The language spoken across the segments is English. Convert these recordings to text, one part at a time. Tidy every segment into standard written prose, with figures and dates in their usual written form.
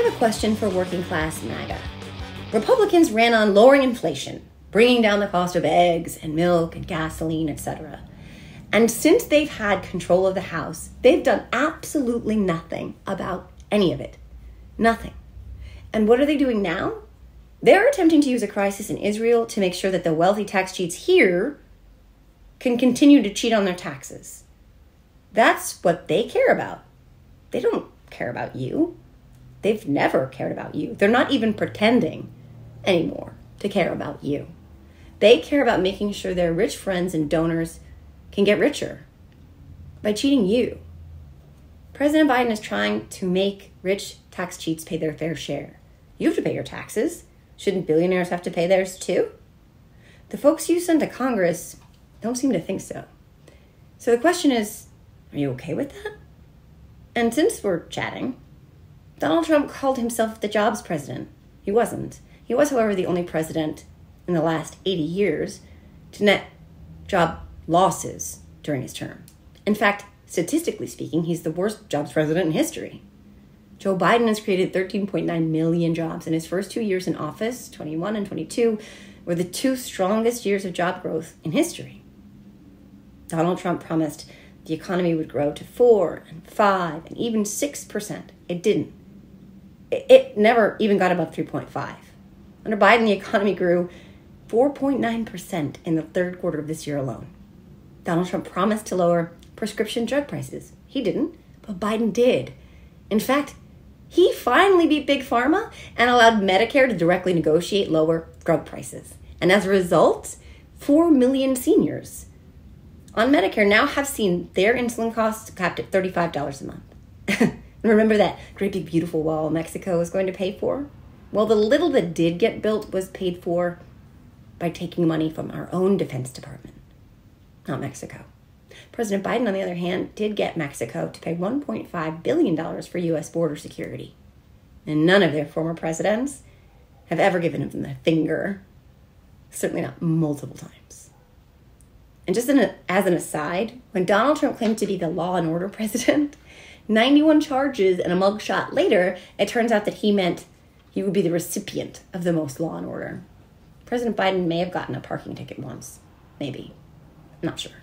have a question for working class MAGA. Republicans ran on lowering inflation, bringing down the cost of eggs and milk and gasoline, etc. And since they've had control of the House, they've done absolutely nothing about any of it. Nothing. And what are they doing now? They're attempting to use a crisis in Israel to make sure that the wealthy tax cheats here can continue to cheat on their taxes. That's what they care about. They don't care about you. They've never cared about you. They're not even pretending anymore to care about you. They care about making sure their rich friends and donors can get richer by cheating you. President Biden is trying to make rich tax cheats pay their fair share. You have to pay your taxes. Shouldn't billionaires have to pay theirs too? The folks you send to Congress don't seem to think so. So the question is, are you okay with that? And since we're chatting, Donald Trump called himself the jobs president. He wasn't. He was, however, the only president in the last 80 years to net job losses during his term. In fact, statistically speaking, he's the worst jobs president in history. Joe Biden has created 13.9 million jobs in his first 2 years in office. 21 and 22 were the two strongest years of job growth in history. Donald Trump promised the economy would grow to 4 and 5 and even 6%. It didn't. It never even got above 3.5. Under Biden, the economy grew 4.9% in the third quarter of this year alone. Donald Trump promised to lower prescription drug prices. He didn't, but Biden did. In fact, he finally beat Big Pharma and allowed Medicare to directly negotiate lower drug prices. And as a result, 4 million seniors on Medicare now have seen their insulin costs capped at $35 a month. Remember that great big beautiful wall Mexico was going to pay for? Well, the little that did get built was paid for by taking money from our own Defense Department, not Mexico. President Biden, on the other hand, did get Mexico to pay $1.5 billion for U.S. border security. And none of their former presidents have ever given him the finger, certainly not multiple times. And just as an aside, when Donald Trump claimed to be the law and order president, 91 charges and a mugshot later, it turns out that he meant he would be the recipient of the most law and order. President Biden may have gotten a parking ticket once. Maybe. Not sure.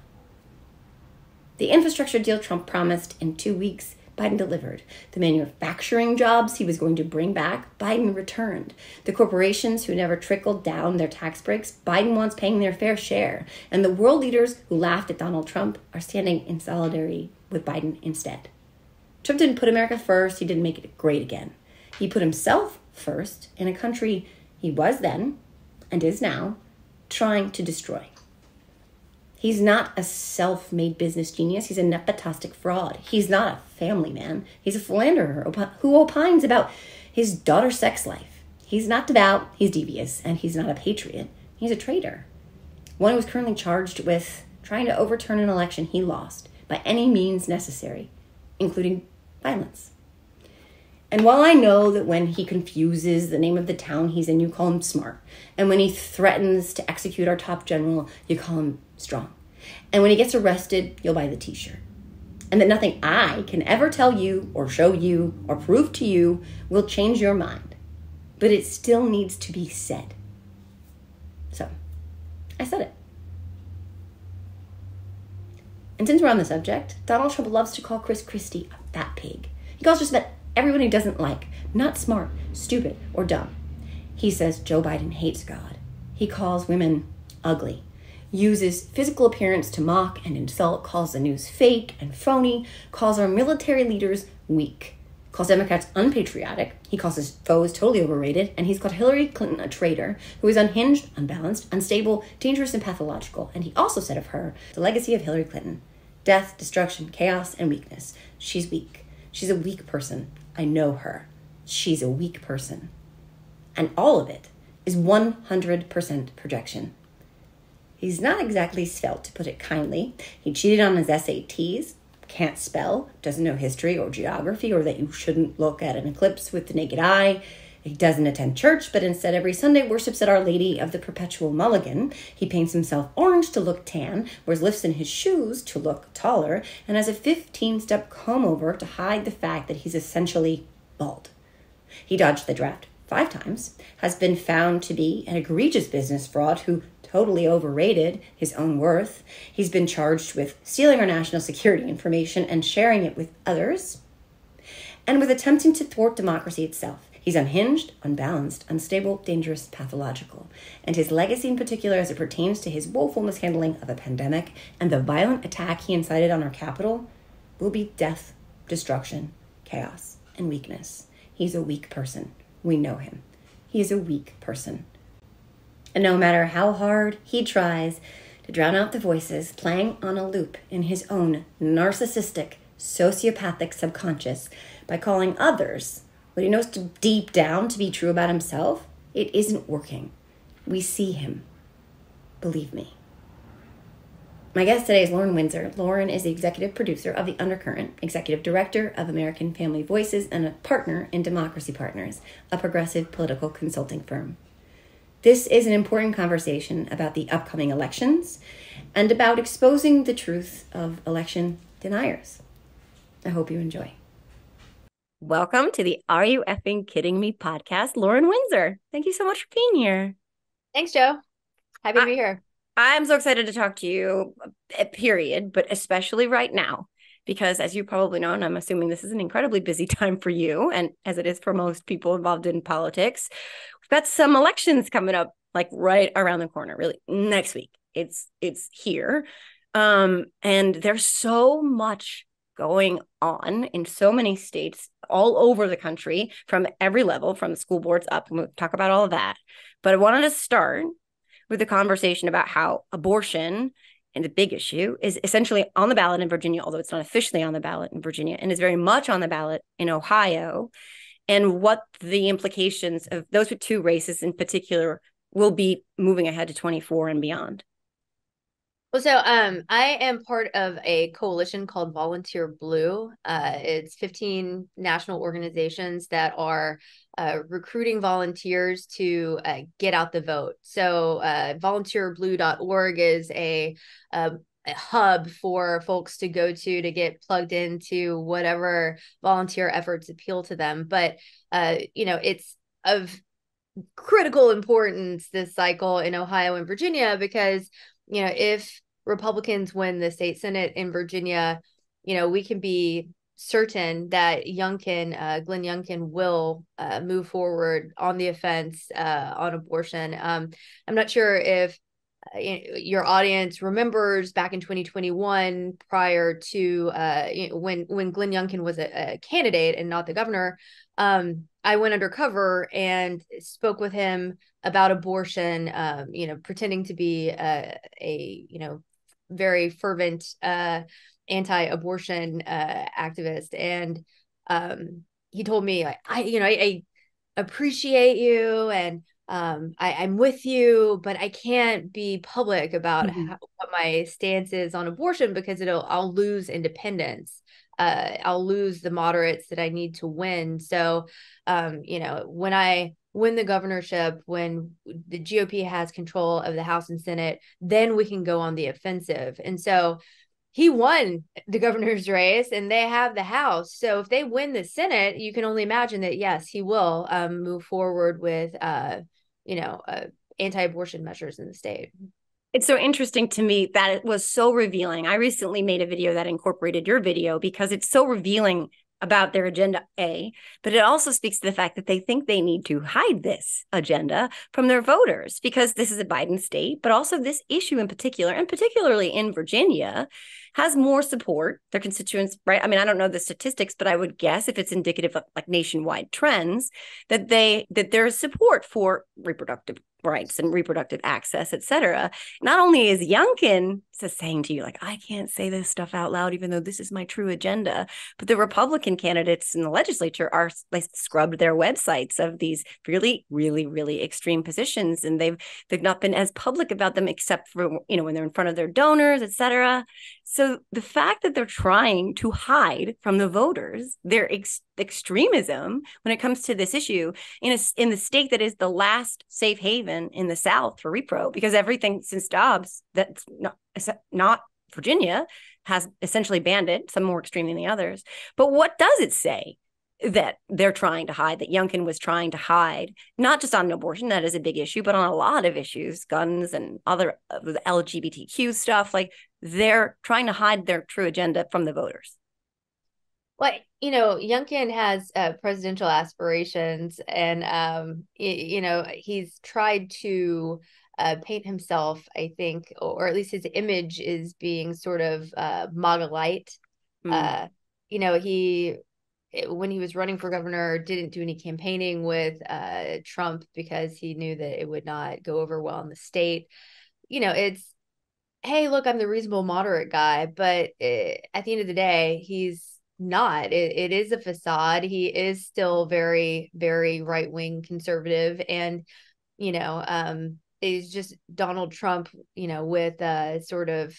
The infrastructure deal Trump promised in 2 weeks, Biden delivered. The manufacturing jobs he was going to bring back, Biden returned. The corporations who never trickled down their tax breaks, Biden wants paying their fair share. And the world leaders who laughed at Donald Trump are standing in solidarity with Biden instead. Trump didn't put America first. He didn't make it great again. He put himself first in a country he was then and is now trying to destroy. He's not a self-made business genius. He's a nepotistic fraud. He's not a family man. He's a philanderer who opines about his daughter's sex life. He's not devout. He's devious. And he's not a patriot. He's a traitor. One who is currently charged with trying to overturn an election he lost by any means necessary, including violence. And while I know that when he confuses the name of the town he's in, you call him smart. And when he threatens to execute our top general, you call him strong. And when he gets arrested, you'll buy the t-shirt. And that nothing I can ever tell you or show you or prove to you will change your mind. But it still needs to be said. So, I said it. And since we're on the subject, Donald Trump loves to call Chris Christie a fat pig. He calls just about everyone he doesn't like, not smart, stupid, or dumb. He says Joe Biden hates God. He calls women ugly, uses physical appearance to mock and insult, calls the news fake and phony, calls our military leaders weak, calls Democrats unpatriotic, he calls his foes totally overrated, and he's called Hillary Clinton a traitor who is unhinged, unbalanced, unstable, dangerous, and pathological. And he also said of her, the legacy of Hillary Clinton: death, destruction, chaos, and weakness. She's weak. She's a weak person. I know her. She's a weak person. And all of it is 100% projection. He's not exactly svelte, to put it kindly. He cheated on his SATs, can't spell, doesn't know history or geography, or that you shouldn't look at an eclipse with the naked eye. He doesn't attend church, but instead every Sunday worships at Our Lady of the Perpetual Mulligan. He paints himself orange to look tan, wears lifts in his shoes to look taller, and has a 15-step comb over to hide the fact that he's essentially bald. He dodged the draft 5 times, has been found to be an egregious business fraud who totally overrated his own worth. He's been charged with stealing our national security information and sharing it with others, and with attempting to thwart democracy itself. He's unhinged, unbalanced, unstable, dangerous, pathological. And his legacy in particular as it pertains to his woeful mishandling of a pandemic and the violent attack he incited on our capital will be death, destruction, chaos, and weakness. He's a weak person. We know him. He is a weak person. And no matter how hard he tries to drown out the voices playing on a loop in his own narcissistic, sociopathic subconscious by calling others what he knows deep down to be true about himself, it isn't working. We see him. Believe me. My guest today is Lauren Windsor. Lauren is the executive producer of The Undercurrent, executive director of American Family Voices, and a partner in Democracy Partners, a progressive political consulting firm. This is an important conversation about the upcoming elections and about exposing the truth of election deniers. I hope you enjoy. Welcome to the Are You Effing Kidding Me podcast, Lauren Windsor. Thank you so much for being here. Thanks, Joe. Happy to be here. I'm so excited to talk to you, period, but especially right now, because as you probably know, and I'm assuming this is an incredibly busy time for you, and as it is for most people involved in politics, we've got some elections coming up, like right around the corner, really next week. It's here. And there's so much going on in so many states all over the country from every level, from the school boards up. And we'll talk about all of that. But I wanted to start with a conversation about how abortion, and the big issue, is essentially on the ballot in Virginia, although it's not officially on the ballot in Virginia, and is very much on the ballot in Ohio, and what the implications of those 2 races in particular will be moving ahead to 24 and beyond. Well, so I am part of a coalition called Volunteer Blue. It's 15 national organizations that are recruiting volunteers to get out the vote. So volunteerblue.org is a hub for folks to go to get plugged into whatever volunteer efforts appeal to them. But, it's of critical importance this cycle in Ohio and Virginia because, if Republicans win the state Senate in Virginia, we can be certain that Glenn Youngkin will move forward on the offense on abortion. I'm not sure if your audience remembers back in 2021, prior to when Glenn Youngkin was a candidate and not the governor, I went undercover and spoke with him about abortion, pretending to be a very fervent anti-abortion activist. And he told me, I appreciate you and I'm with you, but I can't be public about what my stance is on abortion because I'll lose independence. I'll lose the moderates that I need to win. So, when I win the governorship, when the GOP has control of the House and Senate, then we can go on the offensive. And so he won the governor's race and they have the House. So if they win the Senate, you can only imagine that, yes, he will move forward with, anti-abortion measures in the state. It's so interesting to me that it was so revealing. I recently made a video that incorporated your video because it's so revealing about their agenda, A, but it also speaks to the fact that they think they need to hide this agenda from their voters because this is a Biden state, but also this issue in particular, and particularly in Virginia, has more support. Their constituents, right? I mean, I don't know the statistics, but I would guess if it's indicative of like nationwide trends, that there is support for reproductive rights and reproductive access, et cetera. Not only is Youngkin saying to you, like, I can't say this stuff out loud, even though this is my true agenda, but the Republican candidates in the legislature are like scrubbed their websites of these really, really, really extreme positions. And they've not been as public about them except for, when they're in front of their donors, et cetera. So the fact that they're trying to hide from the voters their extremism when it comes to this issue in the state that is the last safe haven in the South for repro, because everything since Dobbs that's not Virginia has essentially banned it, some more extreme than the others. But what does it say that they're trying to hide, that Youngkin was trying to hide, not just on abortion, that is a big issue, but on a lot of issues, guns and other LGBTQ stuff. Like, they're trying to hide their true agenda from the voters. Well, Youngkin has presidential aspirations, and he's tried to paint himself, I think, or at least his image is being sort of MAGA light. Mm. He when he was running for governor didn't do any campaigning with Trump because he knew that it would not go over well in the state. It's, hey, look, I'm the reasonable moderate guy, but at the end of the day, he's not. It is a facade. He is still very, very right wing conservative, and is just Donald Trump, with sort of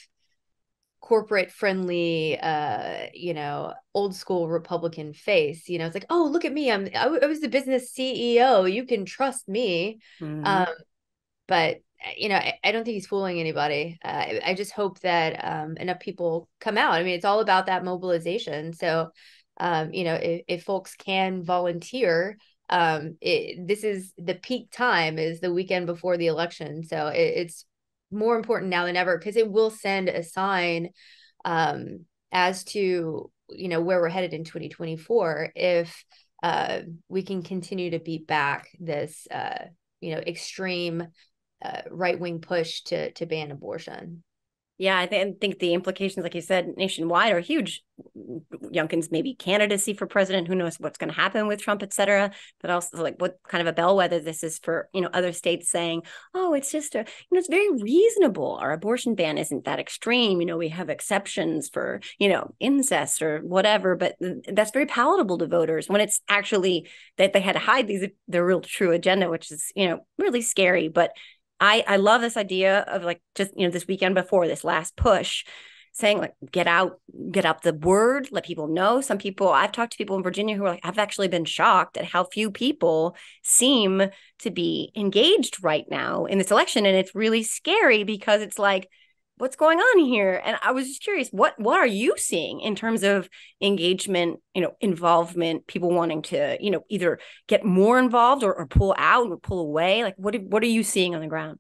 corporate friendly old school Republican face. It's like, oh, look at me, I was the business CEO, you can trust me. Mm-hmm. But I don't think he's fooling anybody. I just hope that enough people come out. I mean, it's all about that mobilization. So if folks can volunteer, this is the peak time, is the weekend before the election. So it's more important now than ever, because it will send a sign as to where we're headed in 2024 if we can continue to beat back this extreme right-wing push to ban abortion. Yeah, I think the implications, like you said, nationwide are huge. Youngkin's maybe candidacy for president, who knows what's going to happen with Trump, et cetera. But also, like, what kind of a bellwether this is for, other states saying, oh, it's just it's very reasonable. Our abortion ban isn't that extreme. We have exceptions for, incest or whatever, but that's very palatable to voters when it's actually that they had to hide their real true agenda, which is, really scary. But I love this idea of, like, just, this weekend before this last push, saying, like, get out the word, let people know. Some people, I've talked to people in Virginia who are like, I've actually been shocked at how few people seem to be engaged right now in this election. And it's really scary because it's like, what's going on here? And I was just curious, what are you seeing in terms of engagement, involvement, people wanting to, either get more involved or pull out or pull away? Like, what are you seeing on the ground?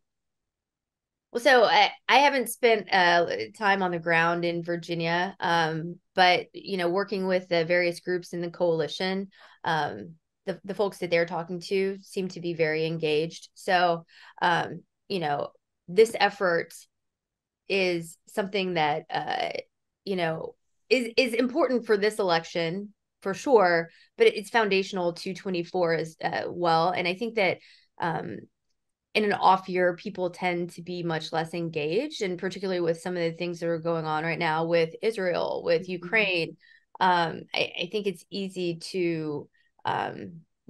Well, so I haven't spent time on the ground in Virginia, but working with the various groups in the coalition, the folks that they're talking to seem to be very engaged. So, this effort is something that is important for this election for sure, but it's foundational to 24 as well. And I think that in an off year, people tend to be much less engaged, and particularly with some of the things that are going on right now with Israel, with Ukraine. I think it's easy to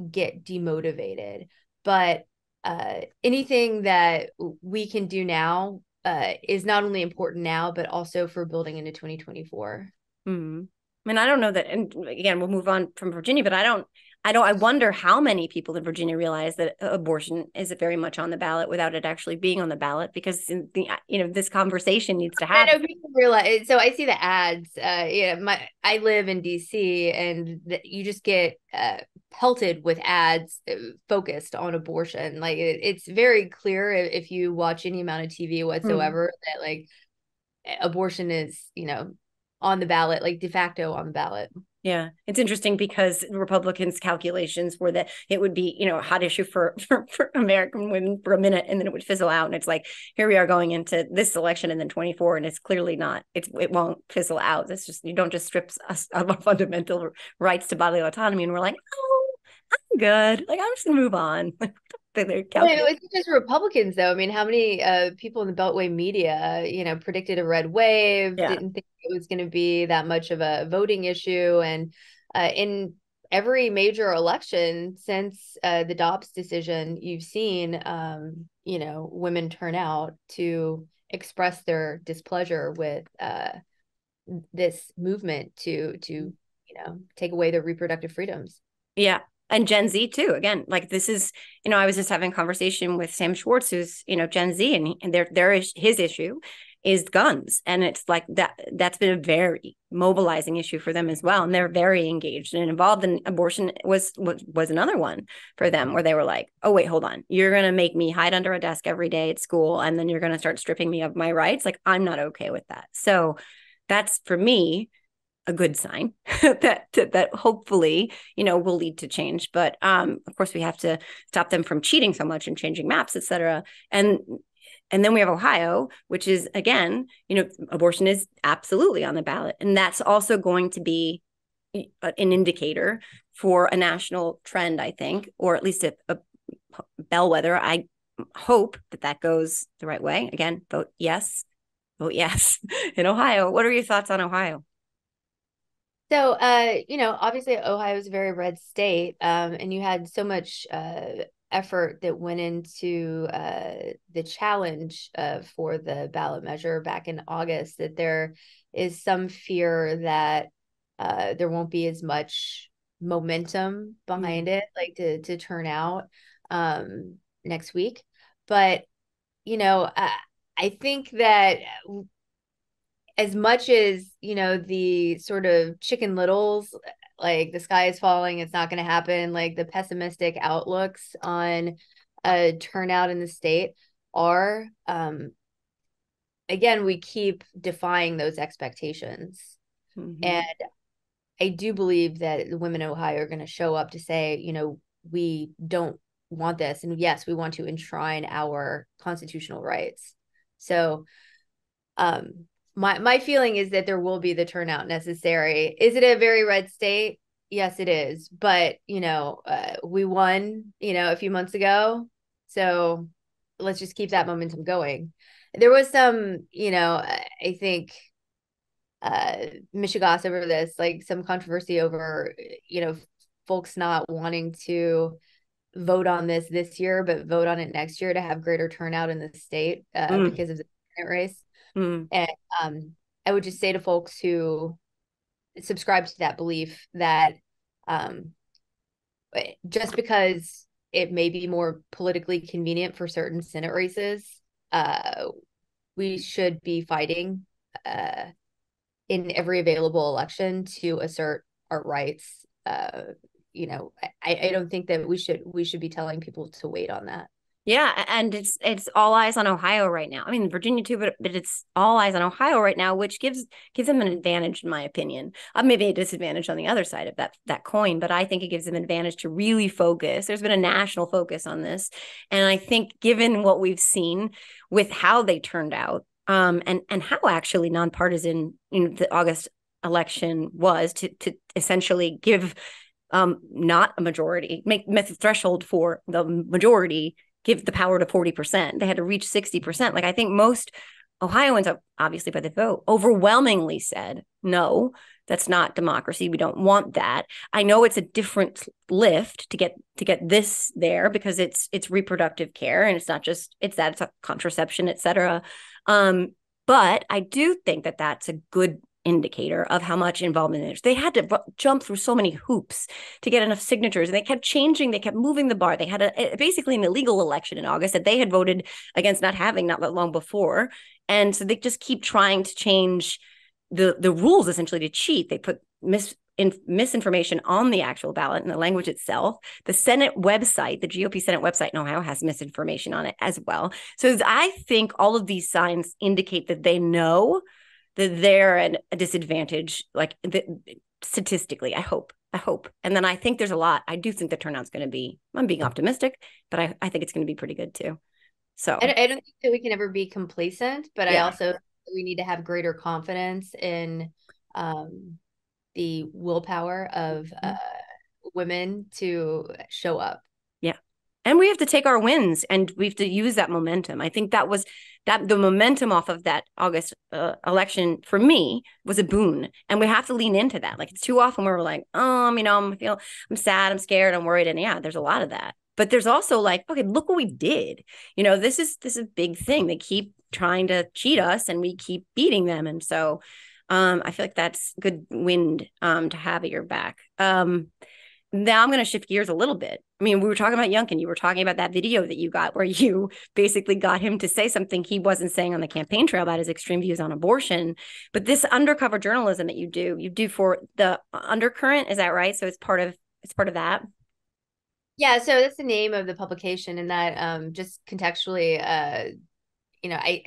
get demotivated, but anything that we can do now is not only important now, but also for building into 2024. Mm-hmm. I mean, I don't know that, and again, we'll move on from Virginia, but I wonder how many people in Virginia realize that abortion is very much on the ballot without it actually being on the ballot, because this conversation needs to happen. I know people realize. So I see the ads. I live in DC, and you just get pelted with ads focused on abortion. Like, it's very clear if you watch any amount of TV whatsoever that, like, abortion is on the ballot, like de facto on the ballot. Yeah, it's interesting because Republicans' calculations were that it would be, a hot issue for American women for a minute, and then it would fizzle out. And it's like, here we are going into this election and then 24, and it's clearly not. It won't fizzle out. It's just, you don't just strip us of our fundamental rights to bodily autonomy, and we're like, oh, I'm good. Like, I'm just gonna move on. It's just Republicans, though. I mean, how many people in the Beltway media, predicted a red wave, didn't think it was going to be that much of a voting issue. And in every major election since the Dobbs decision, you've seen, women turn out to express their displeasure with this movement to take away their reproductive freedoms. Yeah. And Gen Z too. Again, like, this is, I was just having a conversation with Sam Schwartz, who's, Gen Z, and there is his issue is guns. And it's like that's been a very mobilizing issue for them as well. And they're very engaged and involved. And abortion was another one for them, where they were like, oh, wait, hold on. You're going to make me hide under a desk every day at school, and then you're going to start stripping me of my rights. Like, I'm not okay with that. So that's, for me, a good sign that hopefully, will lead to change. But of course, we have to stop them from cheating so much and changing maps, et cetera. And then we have Ohio, which is, again, abortion is absolutely on the ballot. And that's also going to be an indicator for a national trend, I think, or at least a bellwether. I hope that goes the right way. Again, vote yes in Ohio. What are your thoughts on Ohio? So, obviously Ohio is a very red state, and you had so much effort that went into the challenge for the ballot measure back in August, that there is some fear that there won't be as much momentum behind it, like to turn out next week. But, I think that as much as, the sort of Chicken Littles, like the sky is falling, it's not going to happen, like the pessimistic outlooks on turnout in the state are, again, we keep defying those expectations. Mm-hmm. And I do believe that the women in Ohio are going to show up to say, we don't want this. And yes, we want to enshrine our constitutional rights. So, my feeling is that there will be the turnout necessary. Is it a very red state? Yes, it is. But, we won, a few months ago. So let's just keep that momentum going. There was some, I think, mishigas over this, like some controversy over, folks not wanting to vote on this year, but vote on it next year to have greater turnout in the state because of the Senate race. And I would just say to folks who subscribe to that belief that just because it may be more politically convenient for certain Senate races, we should be fighting in every available election to assert our rights. I don't think that we should be telling people to wait on that. Yeah, and it's all eyes on Ohio right now. I mean, Virginia too, but it's all eyes on Ohio right now, which gives them an advantage, in my opinion. Maybe a disadvantage on the other side of that coin, but I think it gives them an advantage to really focus. There's been a national focus on this, and I think, given what we've seen with how they turned out, and how actually nonpartisan the August election was, to essentially give not a majority, make the threshold for the majority, give the power to 40%. They had to reach 60%. Like, I think most Ohioans, obviously by the vote, overwhelmingly said, no, that's not democracy. We don't want that. I know it's a different lift to get this there, because it's reproductive care, and it's not just, it's a contraception, et cetera. But I do think that that's a good indicator of how much involvement there is. They had to jump through so many hoops to get enough signatures, and they kept changing, they kept moving the bar. They had basically an illegal election in August that they had voted against not having not that long before. And so they just keep trying to change the rules, essentially, to cheat. They put misinformation on the actual ballot and the language itself. The Senate website, the GOP Senate website in Ohio, has misinformation on it as well. So I think all of these signs indicate that they know that they're at a disadvantage, like statistically. I hope. And then I think there's a lot. I do think the turnout's going to be, I'm being optimistic, but I think it's going to be pretty good too. So I don't think that we can ever be complacent, but yeah. I also, we need to have greater confidence in the willpower of women to show up. Yeah. And we have to take our wins, and we have to use that momentum. I think that the momentum off of that August election, for me, was a boon. And we have to lean into that. Like, it's too often where we're like, I'm sad, I'm scared, I'm worried. And yeah, there's a lot of that. But there's also like, okay, look what we did. This is a big thing. They keep trying to cheat us, and we keep beating them. And so I feel like that's good wind to have at your back. Now I'm going to shift gears a little bit. I mean, we were talking about Youngkin. You were talking about that video that you got where you basically got him to say something he wasn't saying on the campaign trail about his extreme views on abortion. But this undercover journalism that you do for the Undercurrent, is that right? So it's part of that. Yeah, so that's the name of the publication, and that just contextually, I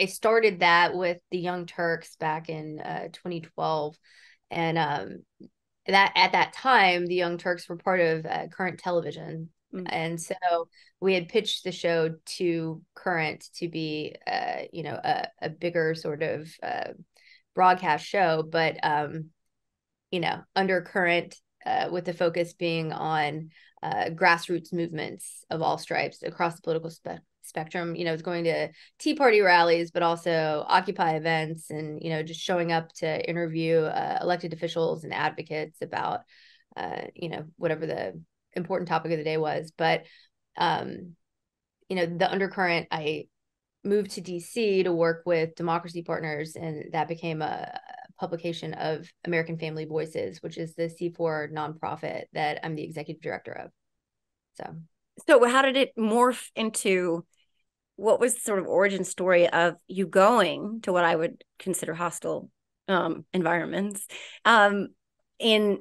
started that with the Young Turks back in 2012, and that at that time the Young Turks were part of Current Television, and so we had pitched the show to Current to be a bigger sort of broadcast show, but Undercurrent, with the focus being on grassroots movements of all stripes across the political spectrum. It's going to Tea Party rallies, but also Occupy events, and just showing up to interview elected officials and advocates about whatever the important topic of the day was. But the Undercurrent, I moved to DC to work with Democracy Partners, and that became a publication of American Family Voices, which is the C4 nonprofit that I'm the executive director of. So how did it morph into, what was the sort of origin story of you going to what I would consider hostile environments in,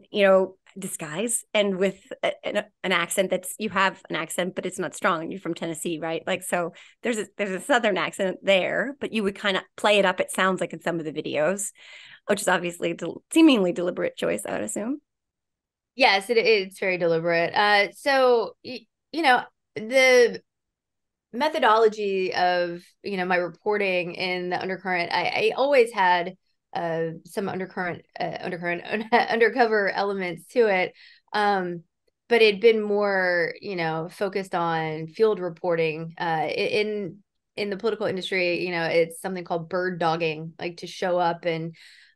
disguise and with an accent that's, you have an accent, but it's not strong. You're from Tennessee, right? Like, so there's a Southern accent there, but you would kind of play it up. It sounds like in some of the videos, which is obviously seemingly deliberate choice, I would assume. Yes, it's very deliberate. So, the methodology of, my reporting in the Undercurrent, I always had some undercover elements to it. But it'd been more, focused on field reporting. In the political industry, it's something called bird dogging, like to show up and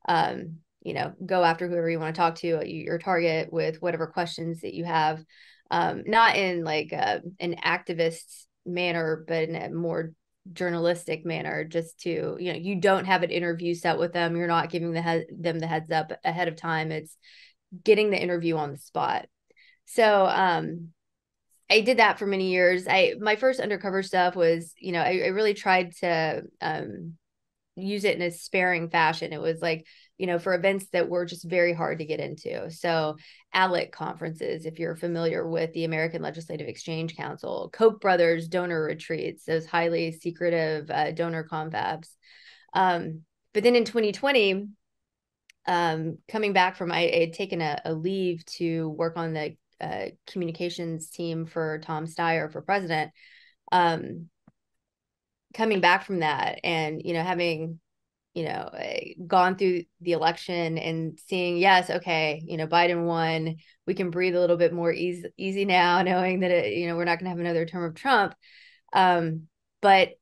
go after whoever you want to talk to, your target, with whatever questions that you have, not in like an activist manner, but in a more journalistic manner, just to, you don't have an interview set with them. You're not giving them the heads up ahead of time. It's getting the interview on the spot. So I did that for many years. My first undercover stuff was, I really tried to use it in a sparing fashion. It was like, for events that were just very hard to get into. So ALEC conferences, if you're familiar with the American Legislative Exchange Council, Koch brothers donor retreats, those highly secretive donor confabs. But then in 2020, coming back from, I had taken a leave to work on the communications team for Tom Steyer for president. Coming back from that and, having, gone through the election and seeing, yes, okay, Biden won, we can breathe a little bit more easy now, knowing that, we're not going to have another term of Trump. But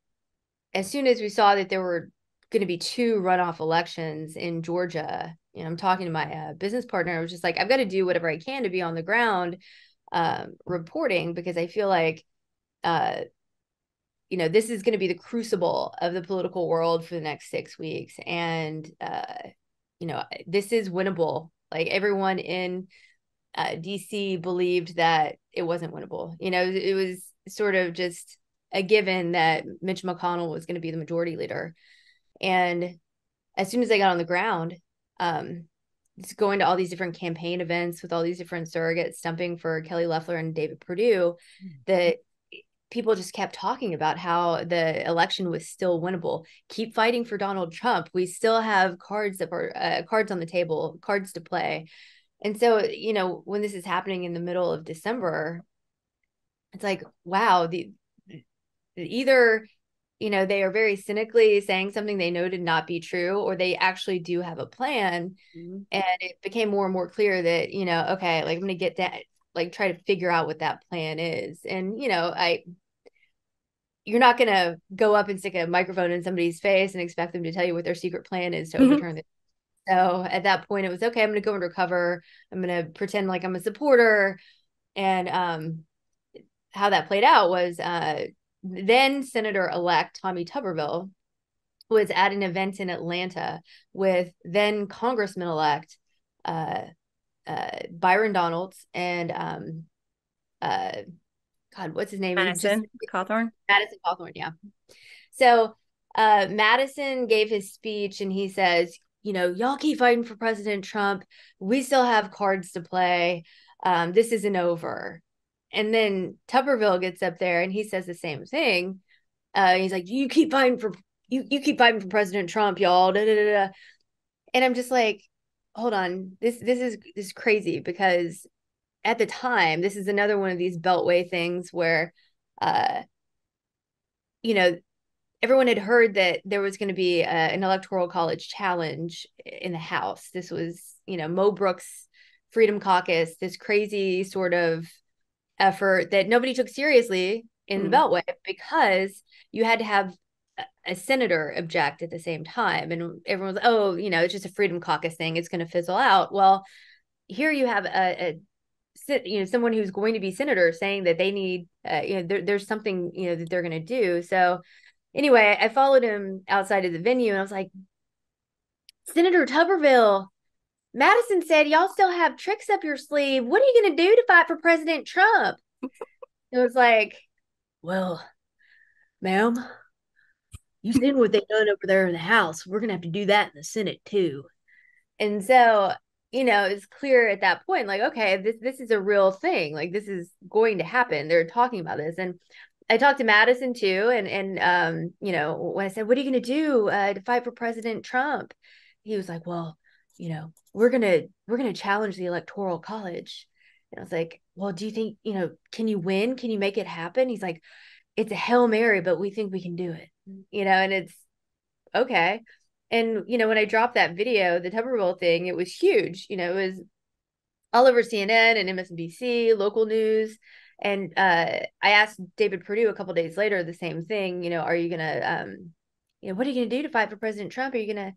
as soon as we saw that there were going to be 2 runoff elections in Georgia, I'm talking to my business partner. I was just like, I've got to do whatever I can to be on the ground reporting, because I feel like, this is going to be the crucible of the political world for the next 6 weeks. And, this is winnable. Like, everyone in DC believed that it wasn't winnable. It was sort of just a given that Mitch McConnell was going to be the majority leader. And as soon as I got on the ground, just going to all these different campaign events with all these different surrogates stumping for Kelly Loeffler and David Perdue, that people just kept talking about how the election was still winnable. Keep fighting for Donald Trump. We still have cards on the table, cards to play. And so, when this is happening in the middle of December, it's like, wow, either, they are very cynically saying something they know to not be true, or they actually do have a plan. Mm-hmm. And it became more and more clear that, okay, like, I'm going to get that, like, try to figure out what that plan is. And, you're not going to go up and stick a microphone in somebody's face and expect them to tell you what their secret plan is to overturn it. So at that point, it was, okay, I'm going to go undercover. I'm going to pretend like I'm a supporter. And how that played out was then Senator-elect Tommy Tuberville was at an event in Atlanta with then Congressman-elect Byron Donalds and uh, God, what's his name? He just Madison Cawthorn. Madison Cawthorn, yeah. So Madison gave his speech and he says, y'all keep fighting for President Trump. We still have cards to play. This isn't over. And then Tuberville gets up there and he says the same thing. He's like, you keep fighting for President Trump, y'all. Da, da, da, da. And I'm just like, hold on, this is crazy, because at the time, this is another one of these beltway things where uh you know everyone had heard that there was going to be an electoral college challenge in the House. This was, Mo Brooks Freedom Caucus, this crazy sort of effort that nobody took seriously in the beltway, because you had to have a senator object at the same time, and everyone was, oh, it's just a Freedom Caucus thing, it's going to fizzle out. Well, here you have someone who's going to be senator saying that they need there's something that they're going to do. So anyway, I followed him outside of the venue and I was like, Senator Tuberville, Madison said y'all still have tricks up your sleeve. What are you going to do to fight for President Trump? It was like, well, ma'am, you seen what they've done over there in the House. We're going to have to do that in the Senate too. And so, it's clear at that point, like, okay, this is a real thing. Like, this is going to happen. They're talking about this. And I talked to Madison too. And when I said, what are you going to do to fight for President Trump? He was like, well, we're going to challenge the Electoral College. And I was like, well, do you think, can you win? Can you make it happen? He's like, it's a Hail Mary, but we think we can do it, and it's okay. And, when I dropped that video, the Tuberville thing, it was huge. It was all over CNN and MSNBC, local news. And I asked David Perdue a couple of days later the same thing. Are you gonna, what are you gonna do to fight for President Trump? Are you gonna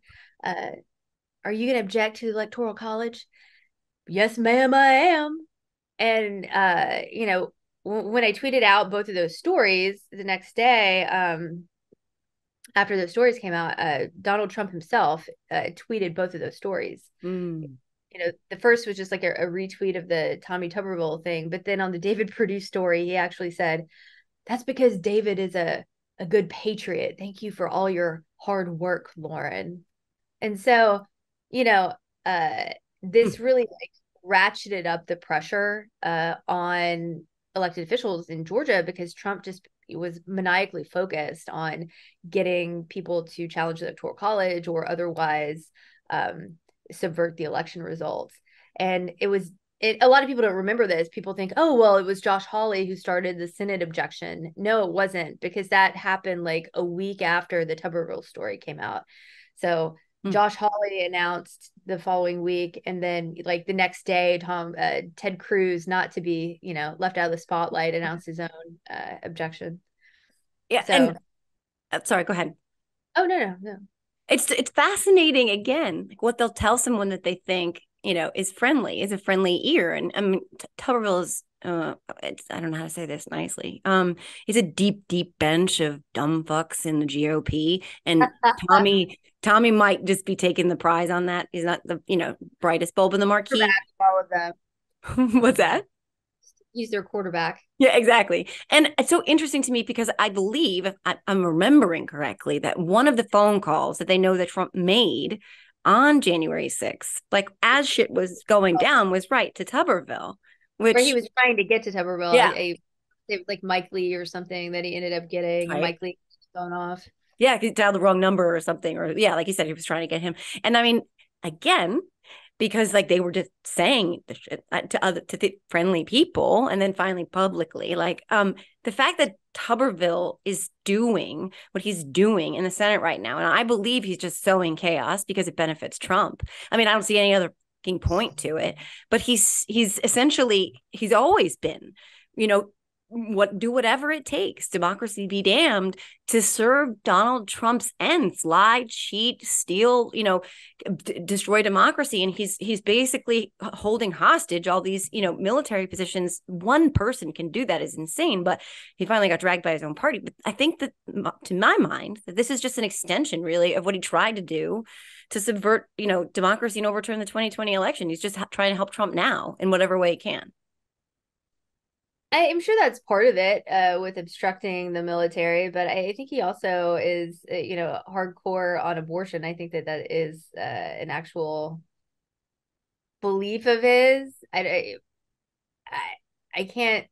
object to the Electoral College? Yes, ma'am, I am. And when I tweeted out both of those stories the next day, after those stories came out, Donald Trump himself tweeted both of those stories. The first was just like a retweet of the Tommy Tuberville thing. But then on the David Perdue story, he actually said, that's because David is a good patriot. Thank you for all your hard work, Lauren. And so, this really ratcheted up the pressure on elected officials in Georgia, because Trump just was maniacally focused on getting people to challenge the Electoral College or otherwise subvert the election results. And a lot of people don't remember this. People think, oh, well, it was Josh Hawley who started the Senate objection. No, it wasn't, because that happened like a week after the Tuberville story came out. So Josh Hawley announced the following week, and then like the next day, Ted Cruz, not to be left out of the spotlight, announced his own objection. Yeah, so, and sorry, go ahead. Oh no. It's fascinating again, like what they'll tell someone that they think is friendly, is a friendly ear, and I mean Tuberville is. I don't know how to say this nicely. He's a deep bench of dumb fucks in the GOP, and Tommy might just be taking the prize on that. He's not the brightest bulb in the marquee. All of them. What's that? He's their quarterback. Yeah, exactly. And it's so interesting to me because I believe, if I'm remembering correctly, that one of the phone calls that they know that Trump made on January 6th, like as shit was going down, was right to Tuberville. Where he was trying to get to Tuberville, yeah. It was like Mike Lee or something that he ended up getting. Right. Mike Lee phone off. Yeah, he dialed the wrong number or something, or yeah, like you said, he was trying to get him. And I mean, again, because like they were just saying the shit to the friendly people, and then finally publicly, like the fact that Tuberville is doing what he's doing in the Senate right now, and I believe he's just sowing chaos because it benefits Trump. I mean, I don't see any other point to it, but he's essentially, he's always been, do whatever it takes, democracy be damned, to serve Donald Trump's ends, lie, cheat, steal, destroy democracy. And he's basically holding hostage all these, military positions. One person can do that is insane, but he finally got dragged by his own party. But I think that, to my mind, that this is just an extension really of what he tried to do to subvert, democracy and overturn the 2020 election. He's just trying to help Trump now in whatever way he can. I'm sure that's part of it, with obstructing the military, but I think he also is, hardcore on abortion. I think that is an actual belief of his. I can't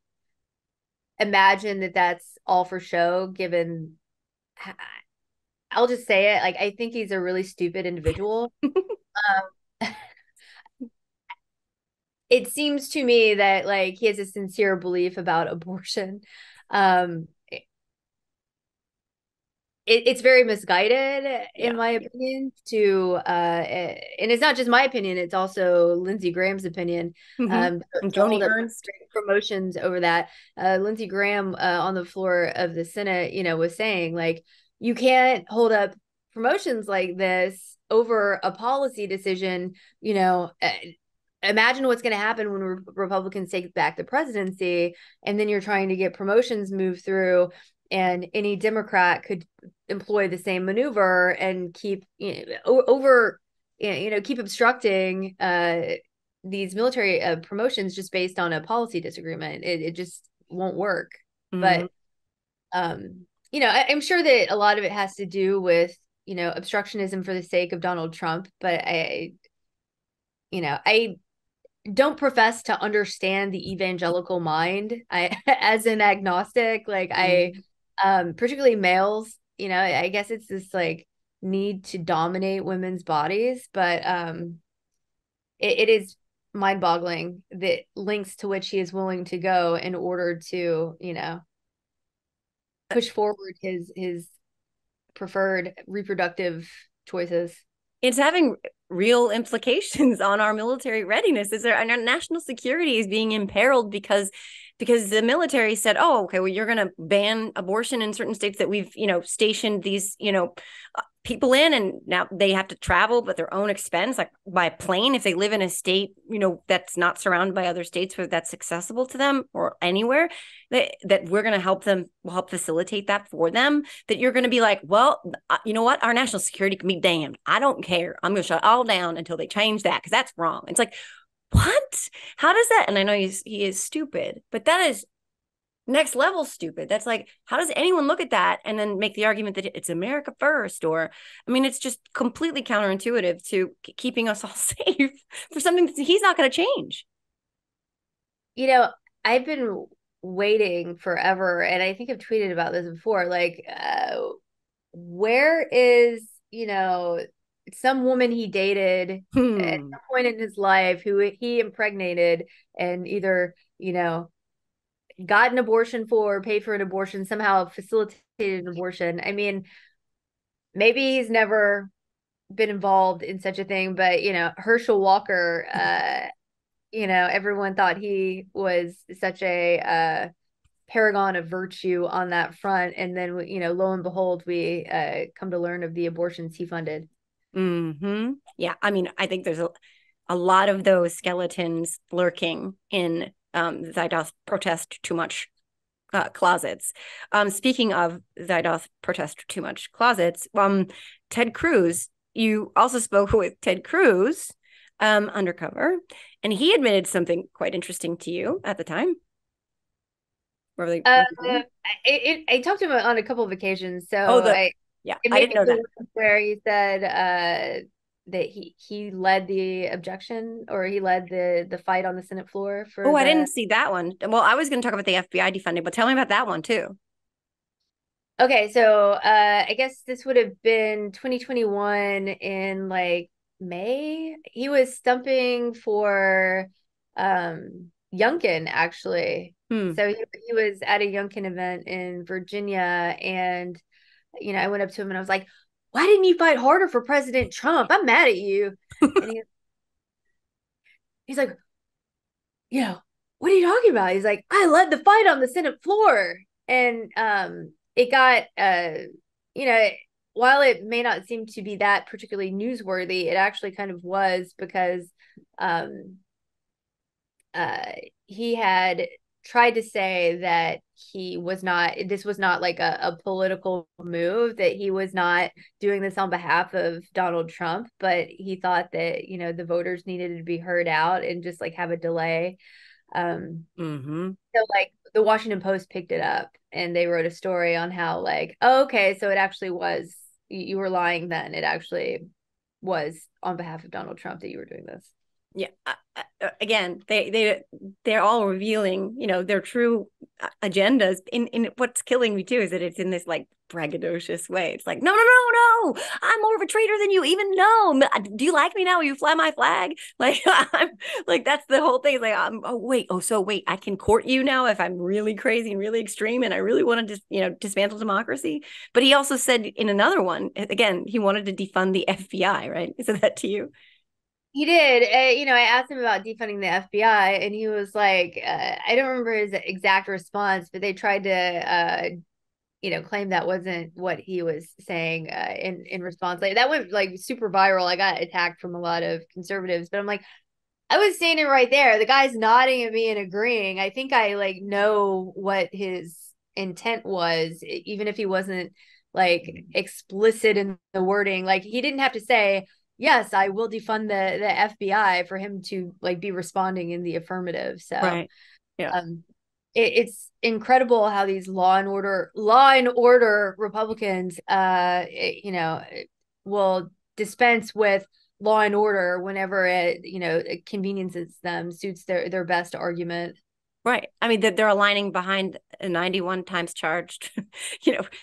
imagine that that's all for show, given, I'll just say it, like, I think he's a really stupid individual. Um, it seems to me that, like, he has a sincere belief about abortion. Um, it's very misguided, Yeah. in my opinion, to and it's not just my opinion, it's also Lindsey Graham's opinion. Mm-hmm. And To hold Joni up Ernst. promotions over that. Lindsey Graham, on the floor of the Senate, was saying, like, you can't hold up promotions like this over a policy decision. Imagine what's going to happen when Republicans take back the presidency, and then you're trying to get promotions moved through, and any Democrat could employ the same maneuver and keep keep obstructing these military promotions just based on a policy disagreement. It just won't work. Mm-hmm. But I'm sure that a lot of it has to do with obstructionism for the sake of Donald Trump. But I don't profess to understand the evangelical mind. I as an agnostic, like, I particularly males, I guess it's this, like, need to dominate women's bodies, but it is mind-boggling the lengths to which he is willing to go in order to, push forward his preferred reproductive choices. It's having real implications on our military readiness. And our national security is being imperiled because the military said, oh, okay, well, you're going to ban abortion in certain states that we've, stationed these, people in, and now they have to travel at their own expense, like by plane, if they live in a state, that's not surrounded by other states where that's accessible to them, or anywhere that we're going to we'll help facilitate that for them. That you're going to be like, well, you know what, our national security can be damned, I don't care, I'm going to shut it all down until they change that, because that's wrong. It's like, what? How does that? And I know he is stupid, but that is next level stupid. That's like, how does anyone look at that and then make the argument that it's America first? Or, I mean, it's just completely counterintuitive to keeping us all safe for something that he's not going to change. I've been waiting forever, and I think I've tweeted about this before. Like, where is, some woman he dated at some point in his life who he impregnated and either, got an abortion for, paid for an abortion, somehow facilitated an abortion. I mean, maybe he's never been involved in such a thing, but Herschel Walker, everyone thought he was such a paragon of virtue on that front, and then lo and behold, we come to learn of the abortions he funded. Mm-hmm. Yeah, I mean, I think there's a lot of those skeletons lurking in Zydoth protest too much closets. Speaking of Zydoth protest too much closets, Ted Cruz, you also spoke with Ted Cruz undercover, and he admitted something quite interesting to you at the time. I talked to him on a couple of occasions, so I didn't know that, where he said that he led the objection, or he led the fight on the Senate floor for. I didn't see that one. Well, I was going to talk about the FBI defunding, but tell me about that one too. Okay, so I guess this would have been 2021 in, like, May. He was stumping for Youngkin, actually. So he was at a Youngkin event in Virginia, and I went up to him and I was like, why didn't you fight harder for President Trump? I'm mad at you. And he's like, what are you talking about? He's like, I led the fight on the Senate floor. And it got, while it may not seem to be that particularly newsworthy, it actually kind of was, because he had tried to say that this was not like a political move, that he was not doing this on behalf of Donald Trump, but he thought that, the voters needed to be heard out and just like have a delay. So like the Washington Post picked it up and they wrote a story on how like, oh, okay, so it actually was, you were lying then. It actually was on behalf of Donald Trump that you were doing this. Yeah. Again, they're all revealing, their true agendas. In what's killing me too is that it's in this like braggadocious way. It's like, no, no, no, no, I'm more of a traitor than you even know. Do you like me now? Will you fly my flag? Like, I'm like, that's the whole thing. It's like, so wait, I can court you now if I'm really crazy and really extreme and I really want to just, dismantle democracy. But he also said in another one, again, he wanted to defund the FBI, right? He said that to you. He did. I asked him about defunding the FBI, and he was like, I don't remember his exact response, but they tried to, claim that wasn't what he was saying in response. Like that went like super viral. I got attacked from a lot of conservatives, but I'm like, I was saying it right there. The guy's nodding at me and agreeing. I think I like know what his intent was, even if he wasn't like explicit in the wording. Like he didn't have to say, yes, I will defund the FBI for him to like be responding in the affirmative. So right. Yeah. It's incredible how these law and order Republicans will dispense with law and order whenever it conveniences them, suits their best argument. Right. I mean, they're aligning behind a 91 times charged,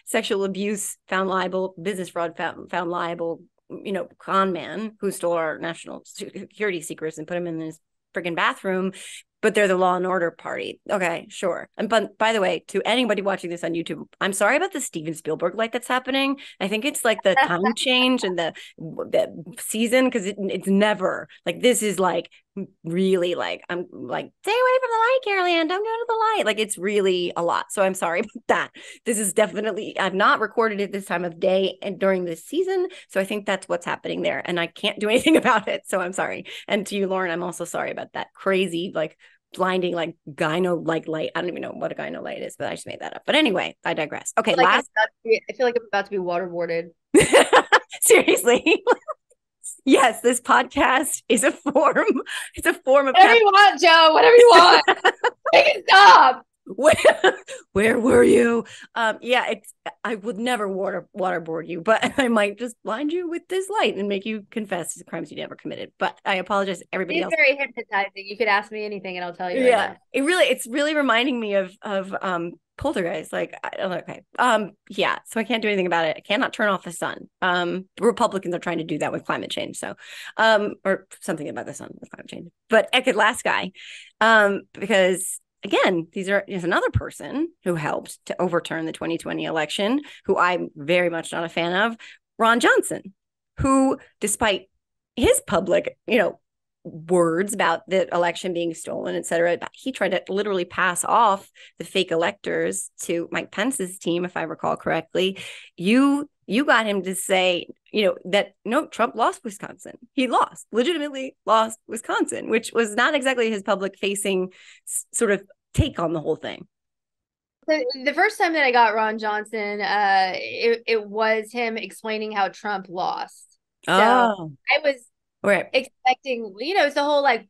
sexual abuse found liable, business fraud found liable, con man who stole our national security secrets and put him in his friggin' bathroom, but they're the law and order party. Okay, sure. And but by the way, to anybody watching this on YouTube, I'm sorry about the Steven Spielberg light that's happening. I think it's like the time change and the season, because it's never like, this is like really like, I'm like, stay away from the light, Carol Ann, don't go to the light. Like it's really a lot. So I'm sorry about that. This is definitely, I've not recorded it this time of day and during this season. So I think that's what's happening there. And I can't do anything about it. So I'm sorry. And to you, Lauren, I'm also sorry about that crazy, like blinding, like gyno like light. I don't even know what a gyno light is, but I just made that up. But anyway, I digress. Okay. I feel like I'm about to be waterboarded. Seriously. Yes, this podcast is a form. It's a form of whatever you want, Joe. Whatever you want. Make it stop. Where were you? I would never waterboard you, but I might just blind you with this light and make you confess to crimes you never committed. But I apologize to everybody else. It's very hypnotizing. You could ask me anything and I'll tell you. Yeah, it's really reminding me of Poltergeist. Like, okay, yeah. So I can't do anything about it. I cannot turn off the sun. Republicans are trying to do that with climate change. So, or something about the sun with climate change. But Eked last guy, because again, there's another person who helped to overturn the 2020 election, who I'm very much not a fan of, Ron Johnson, who, despite his public, words about the election being stolen, et cetera, he tried to literally pass off the fake electors to Mike Pence's team, if I recall correctly. You got him to say, that no, Trump lost Wisconsin. He legitimately lost Wisconsin, which was not exactly his public facing sort of take on the whole thing. The first time that I got Ron Johnson, it was him explaining how Trump lost. So I was expecting, it's the whole like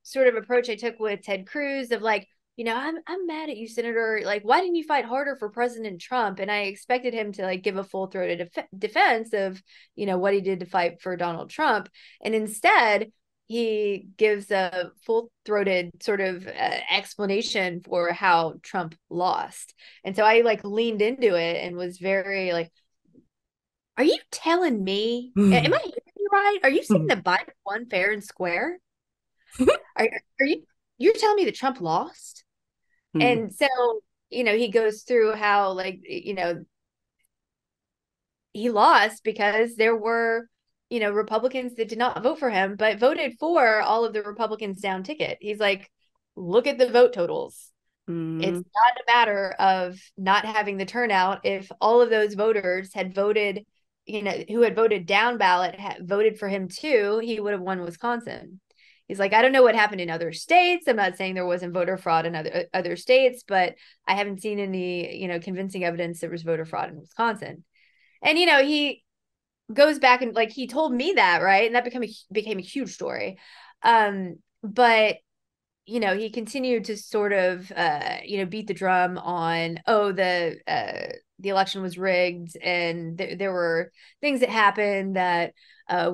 sort of approach I took with Ted Cruz of like, I'm mad at you, Senator. Like, why didn't you fight harder for President Trump? And I expected him to like give a full-throated defense of, what he did to fight for Donald Trump. And instead, he gives a full-throated sort of explanation for how Trump lost. And so I like leaned into it and was very like, are you telling me, am I hearing you right? Are you saying that Biden won fair and square? Are you're telling me that Trump lost? And so, he goes through how like, he lost because there were, Republicans that did not vote for him, but voted for all of the Republicans down ticket. He's like, look at the vote totals. It's not a matter of not having the turnout. If all of those voters had voted, who had voted down ballot, had voted for him too, he would have won Wisconsin. He's like, I don't know what happened in other states. I'm not saying there wasn't voter fraud in other states, but I haven't seen any, convincing evidence there was voter fraud in Wisconsin. And, he goes back and like, he told me that, right? And that became a huge story. But he continued to sort of, beat the drum on, the election was rigged and there were things that happened that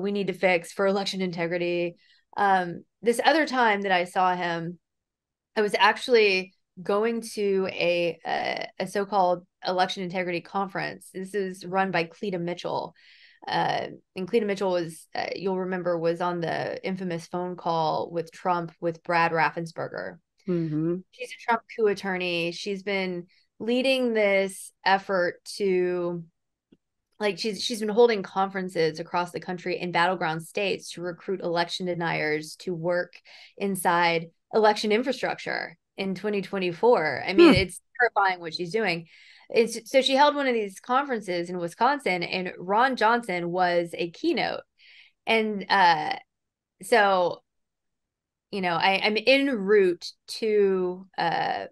we need to fix for election integrity. This other time that I saw him, I was actually going to a so-called election integrity conference. This is run by Cleta Mitchell. And Cleta Mitchell was, you'll remember, was on the infamous phone call with Trump with Brad Raffensperger. Mm-hmm. She's a Trump coup attorney. She's been leading this effort to, like, she's been holding conferences across the country in battleground states to recruit election deniers to work inside election infrastructure in 2024. I mean, it's terrifying what she's doing. So she held one of these conferences in Wisconsin, and Ron Johnson was a keynote. And so, I'm en route to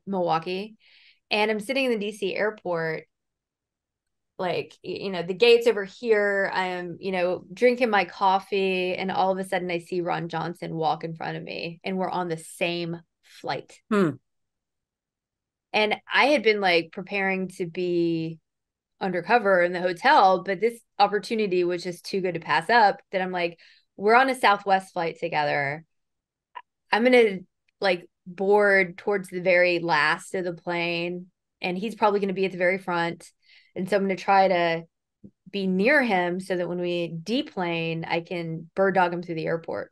Milwaukee, and I'm sitting in the DC airport, like, the gate's over here. I'm, drinking my coffee, and all of a sudden I see Ron Johnson walk in front of me, and we're on the same flight. And I had been like preparing to be undercover in the hotel, but this opportunity was just too good to pass up, that I'm like, we're on a Southwest flight together. I'm going to like board towards the very last of the plane, and he's probably going to be at the very front. And so I'm going to try to be near him so that when we deplane, I can bird dog him through the airport.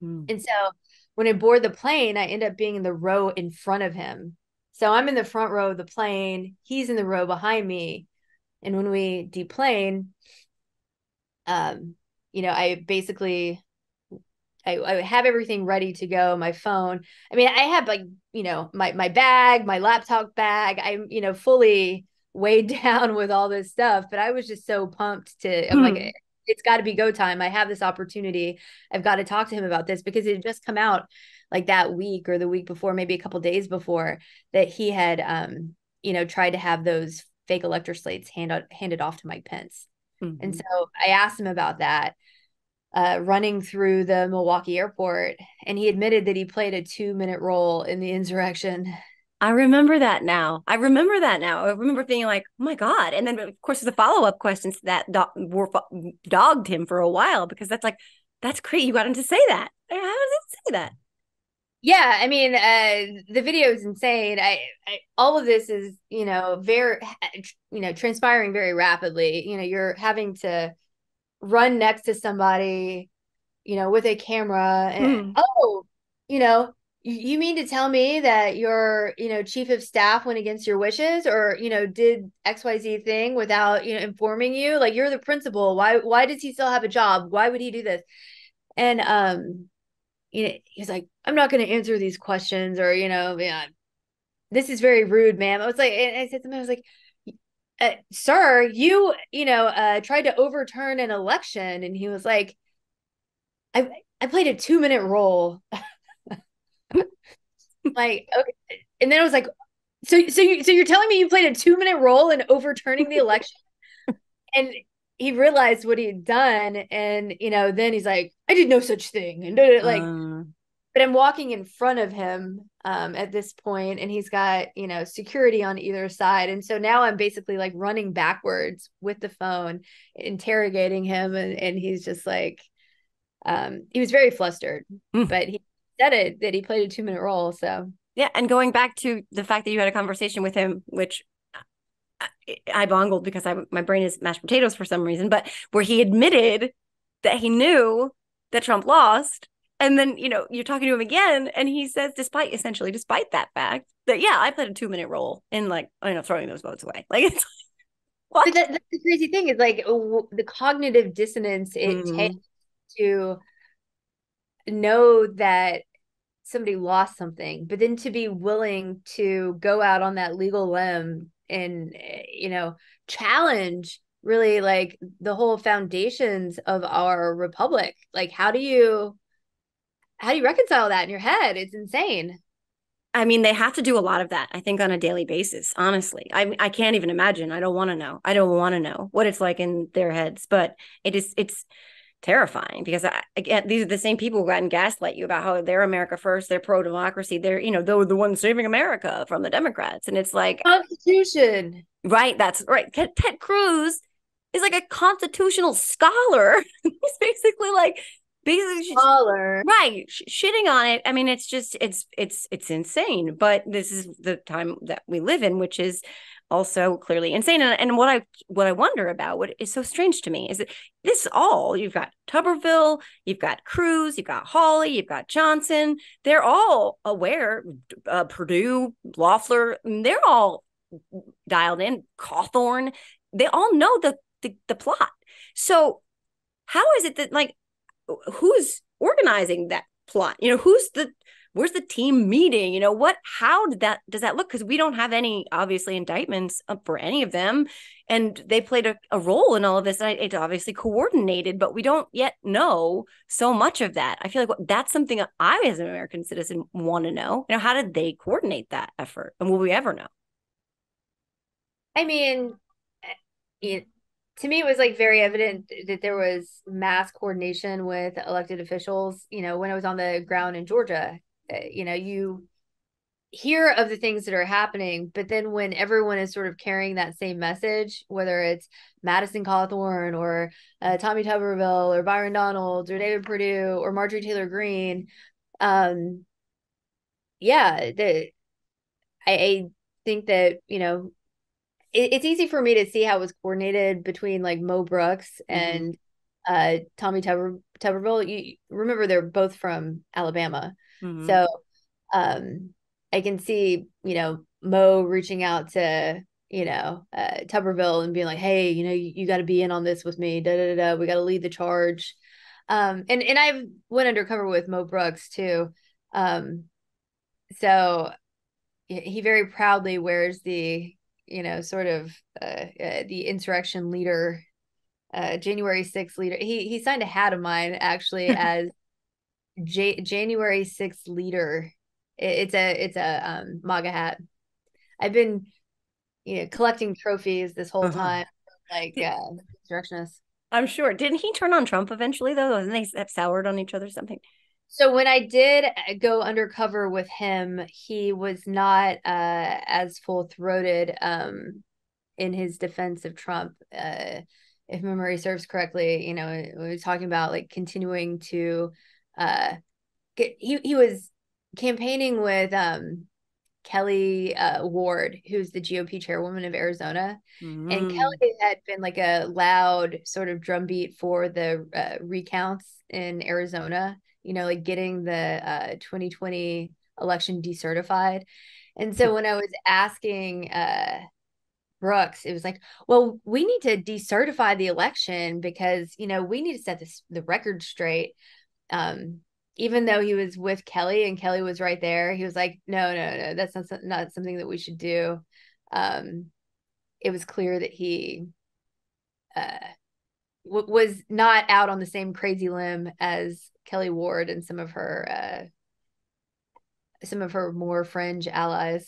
And so when I board the plane, I end up being in the row in front of him. So I'm in the front row of the plane. He's in the row behind me. And when we deplane, I basically, I have everything ready to go. My phone. I mean, I have like, my bag, my laptop bag. I'm, fully weighed down with all this stuff, but I was just so pumped I'm like, it's got to be go time. I have this opportunity. I've got to talk to him about this, because it had just come out like that week or the week before, maybe a couple days before, that he had, tried to have those fake elector slates handed off to Mike Pence. And so I asked him about that, running through the Milwaukee airport, and he admitted that he played a 2-minute role in the insurrection. I remember that now. I remember being like, oh my God. And then, of course, the follow-up questions that dogged him for a while, because that's crazy. You got him to say that. How did he say that? Yeah, I mean, the video is insane. All of this is, very, transpiring very rapidly. You're having to run next to somebody, with a camera, and you mean to tell me that your, chief of staff went against your wishes, or, did XYZ thing without, informing you? Like, you're the principal. Why does he still have a job? Why would he do this? And he's like, I'm not going to answer these questions, or, yeah, this is very rude, ma'am. I was like, and I said to him, I was like, sir, you tried to overturn an election. And he was like, I played a 2-minute role. Like, okay. And then I was like, so you're telling me you played a 2-minute role in overturning the election? And he realized what he'd done. And, then he's like, I did no such thing. And like, but I'm walking in front of him at this point, and he's got, security on either side. And so now I'm basically like running backwards with the phone, interrogating him. And he's just like, he was very flustered, but he said that he played a 2-minute role. So, yeah. And going back to the fact that you had a conversation with him, which I bungled because my brain is mashed potatoes for some reason, but where he admitted that he knew that Trump lost. And then, you're talking to him again, and he says, despite that fact, that, yeah, I played a 2-minute role in, like, throwing those votes away. Like, it's what? But that's the crazy thing, is like the cognitive dissonance it takes to know that somebody lost something, but then to be willing to go out on that legal limb and, challenge really like the whole foundations of our republic. Like, how do you how do you reconcile that in your head? It's insane. I mean, they have to do a lot of that, I think, on a daily basis, honestly. I can't even imagine. I don't want to know. I don't want to know what it's like in their heads, but it's terrifying because again, these are the same people who got and gaslight you about how they're America first, they're pro democracy, they're the ones saving America from the Democrats. And it's like, Constitution. right, that's right. Ted Cruz is like a constitutional scholar. He's basically like, basically, Scholar. right, shitting on it. I mean, it's just it's insane. But this is the time that we live in, which is also clearly insane. And what I wonder about, what is so strange to me, is that this all, you've got Tuberville, you've got Cruz, you've got Hawley, you've got Johnson. They're all aware. Perdue, Loeffler, they're all dialed in. Cawthorn, they all know the plot. So how is it that, like, who's organizing that plot? Where's the team meeting? How does that look? Because we don't have any, obviously, indictments for any of them, and they played a role in all of this, and it's obviously coordinated, but we don't yet know so much of that. I feel like that's something I, as an American citizen, want to know. How did they coordinate that effort, and will we ever know? I mean, to me, it was like very evident that there was mass coordination with elected officials. When I was on the ground in Georgia, you hear of the things that are happening, but then when everyone is sort of carrying that same message, whether it's Madison Cawthorn or Tommy Tuberville or Byron Donalds or David Perdue or Marjorie Taylor Greene, yeah, I think that it's easy for me to see how it was coordinated between like Mo Brooks and Tommy Tuberville. You remember they're both from Alabama. So I can see, Mo reaching out to, Tuberville and being like, hey, you got to be in on this with me. Da, da, da, da. We got to lead the charge. And I went undercover with Mo Brooks too. So he very proudly wears the, sort of the insurrection leader, January 6th leader. He signed a hat of mine actually as January 6th leader. It's a MAGA hat. I've been collecting trophies this whole time, like insurrectionists. I'm sure. Didn't he turn on Trump eventually, though? And they soured on each other or something? So when I did go undercover with him, he was not as full-throated in his defense of Trump. If memory serves correctly, we were talking about like continuing to he was campaigning with Kelly Ward, who's the GOP chairwoman of Arizona. And Kelly had been like a loud sort of drumbeat for the recounts in Arizona, like getting the 2020 election decertified. And so when I was asking Brooks, it was like, well, we need to decertify the election because, we need to set the record straight. Even though he was with Kelly and Kelly was right there, he was like, no, that's not something that we should do. It was clear that he was not out on the same crazy limb as Kelly Ward and some of her more fringe allies.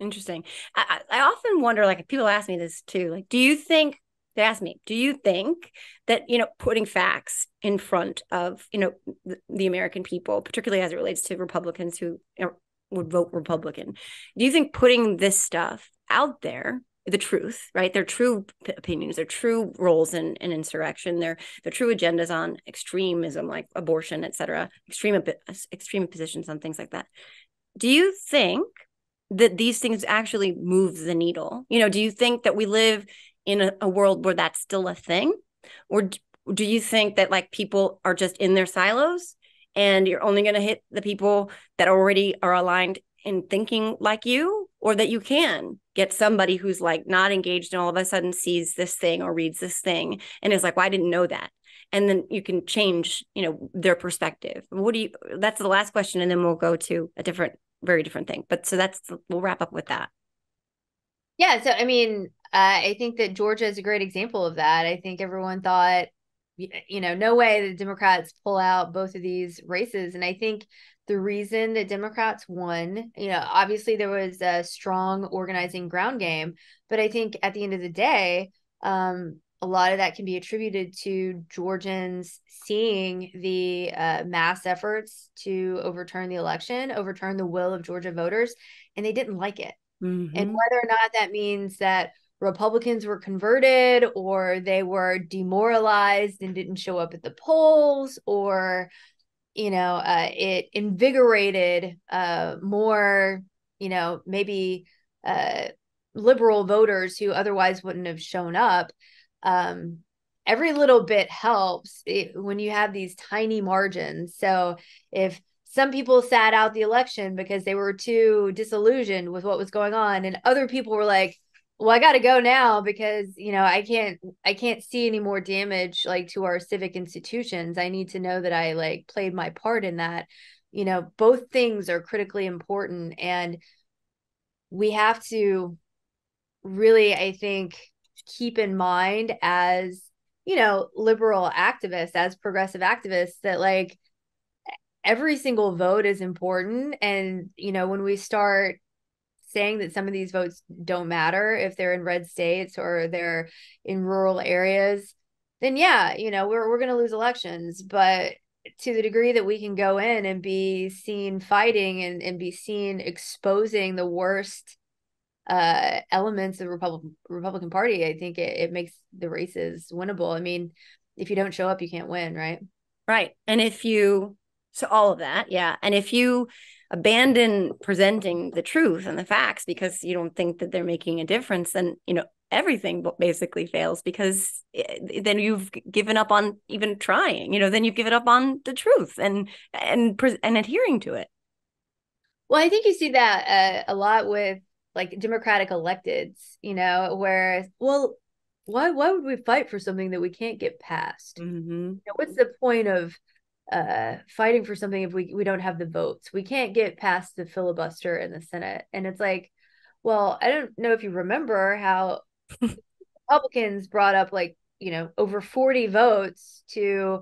Interesting. I often wonder, like, people ask me this too, like, do you think that, putting facts in front of, the American people, particularly as it relates to Republicans who would vote Republican, do you think putting this stuff out there, the truth, right, their true opinions, their true roles in insurrection, their true agendas on extremism like abortion, etc., extreme positions on things like that, do you think that these things actually move the needle? Do you think that we live in a world where that's still a thing? Or do you think that, like, people are just in their silos and you're only going to hit the people that already are aligned in thinking like you? Or that you can get somebody who's like not engaged and all of a sudden sees this thing or reads this thing and is like, well, I didn't know that. And then you can change, their perspective. That's the last question. And then we'll go to a very different thing. But so we'll wrap up with that. Yeah. So, I mean, I think that Georgia is a great example of that. I think everyone thought, no way the Democrats pull out both of these races. And I think the reason that Democrats won, obviously there was a strong organizing ground game, but I think at the end of the day, a lot of that can be attributed to Georgians seeing the mass efforts to overturn the election, overturn the will of Georgia voters, and they didn't like it. Mm-hmm. And whether or not that means that Republicans were converted or they were demoralized and didn't show up at the polls, or it invigorated more maybe liberal voters who otherwise wouldn't have shown up. Every little bit helps when you have these tiny margins. So if some people sat out the election because they were too disillusioned with what was going on, and other people were like, well, I got to go now because, I can't see any more damage like to our civic institutions. I need to know that I like played my part in that. Both things are critically important, and we have to really, I think, keep in mind as, liberal activists, as progressive activists, that like every single vote is important. And, when we start saying that some of these votes don't matter if they're in red states or they're in rural areas, then we're going to lose elections. But to the degree that we can go in and be seen fighting and be seen exposing the worst elements of the Republican Party, I think it makes the races winnable. I mean, if you don't show up, you can't win, right? Right. And so all of that, yeah. And if you abandon presenting the truth and the facts because you don't think that they're making a difference, then, everything basically fails, because then you've given up on even trying, then you've given up on the truth and adhering to it. Well, I think you see that a lot with like Democratic electeds, where, well, why would we fight for something that we can't get past? Mm-hmm. What's the point of fighting for something if we don't have the votes? We can't get past the filibuster in the Senate. And it's like, well, I don't know if you remember how Republicans brought up like, over 40 votes to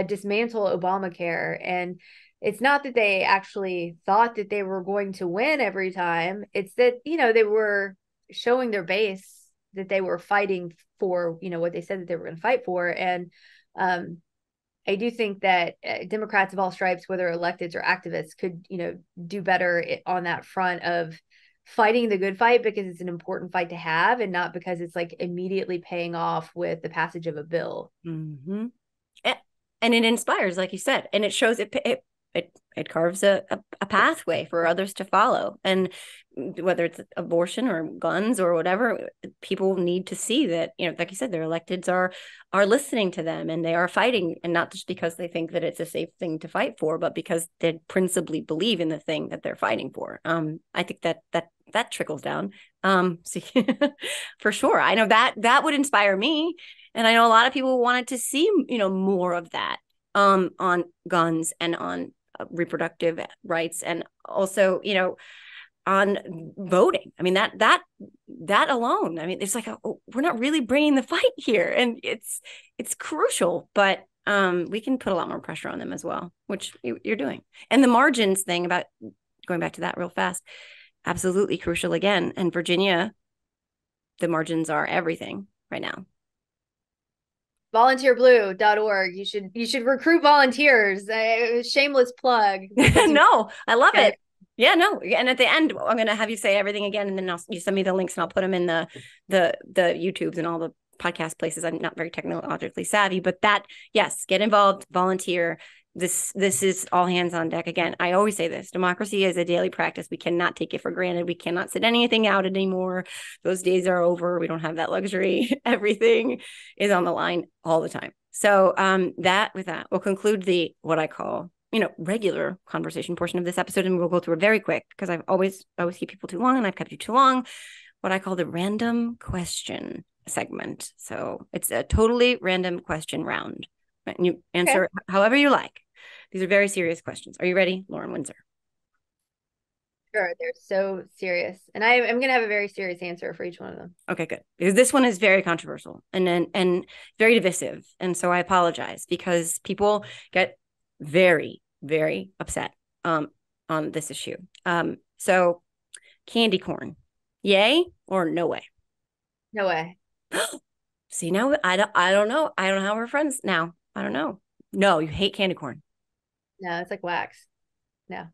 dismantle Obamacare. And it's not that they actually thought that they were going to win every time. It's that, they were showing their base that they were fighting for, what they said that they were going to fight for. And I do think that Democrats of all stripes, whether electeds or activists, could, do better on that front of fighting the good fight, because it's an important fight to have, and not because it's like immediately paying off with the passage of a bill. Mm-hmm. And it inspires, like you said, and it shows it carves a pathway for others to follow. And whether it's abortion or guns or whatever, people need to see that, like you said, their electeds are listening to them, and they are fighting, and not just because they think that it's a safe thing to fight for, but because they principally believe in the thing that they're fighting for. I think that trickles down. So for sure, I know that would inspire me, and I know a lot of people wanted to see, more of that on guns and on reproductive rights, and also, on voting. I mean, that alone, I mean, it's like, we're not really bringing the fight here, and it's crucial, but we can put a lot more pressure on them as well, which you're doing. And the margins thing, about going back to that real fast, absolutely crucial again. And Virginia, the margins are everything right now. volunteerblue.org. You should recruit volunteers. Shameless plug. No, I love it. Yeah, no. And at the end, I'm going to have you say everything again, and then you send me the links and I'll put them in the YouTubes and all the podcast places. I'm not very technologically savvy, but yes, get involved, volunteer. This is all hands on deck. Again, I always say this: democracy is a daily practice. We cannot take it for granted. We cannot sit anything out anymore. Those days are over. We don't have that luxury. Everything is on the line all the time. So with that, we'll conclude the what I call regular conversation portion of this episode, and we'll go through it very quick, because I always keep people too long, and I've kept you too long. What I call the random question segment. So it's a totally random question round. And you answer however you like. These are very serious questions. Are you ready, Lauren Windsor? Sure, they're so serious. And I'm going to have a very serious answer for each one of them. Okay, good. Because this one is very controversial and very divisive. And so I apologize because people get very, very upset on this issue. So candy corn, yay or no way? No way. See, now I don't know. I don't know how we're friends now. I don't know. No, you hate candy corn. No, it's like wax. No.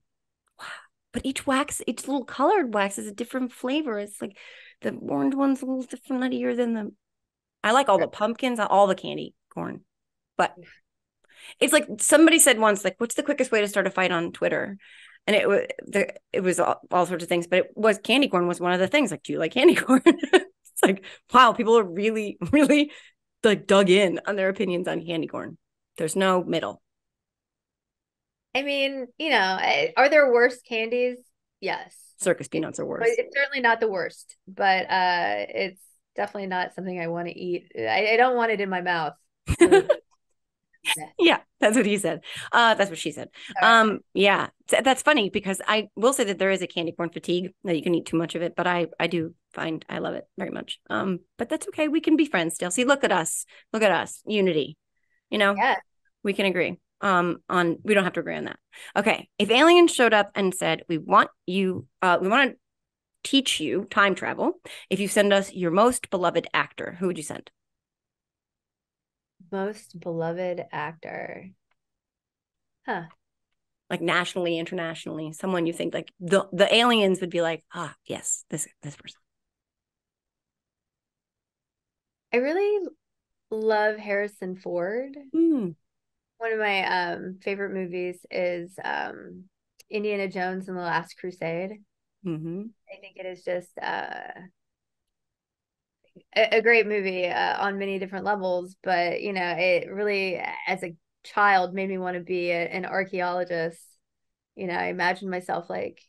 But each little colored wax is a different flavor. It's like the orange one's a little different nuttier than the. I like all the pumpkins, all the candy corn. But it's like somebody said once, like, what's the quickest way to start a fight on Twitter? And it was all sorts of things, but it was candy corn was one of the things. Like, do you like candy corn? It's like, wow, people are really, really like dug in on their opinions on candy corn. There's no middle. I mean, are there worse candies? Yes. Circus peanuts are But worse. it's certainly not the worst, but it's definitely not something I want to eat. I don't want it in my mouth. Yeah, that's what he said. That's what she said. Yeah, that's funny because I will say that there is a candy corn fatigue that you can eat too much of it, but I do find I love it very much. But that's okay. We can be friends still. See, look at us. Look at us. Unity. Yeah. We can agree. On we don't have to agree on that. Okay. If aliens showed up and said, we want to teach you time travel. If you send us your most beloved actor, who would you send? Most beloved actor. Huh. Like nationally, internationally, someone you think like the aliens would be like, yes, this person. I really love Harrison Ford. Mm. One of my favorite movies is Indiana Jones and the Last Crusade. Mm-hmm. I think it is just a great movie on many different levels, but it really, as a child, made me want to be an archaeologist. I imagined myself like,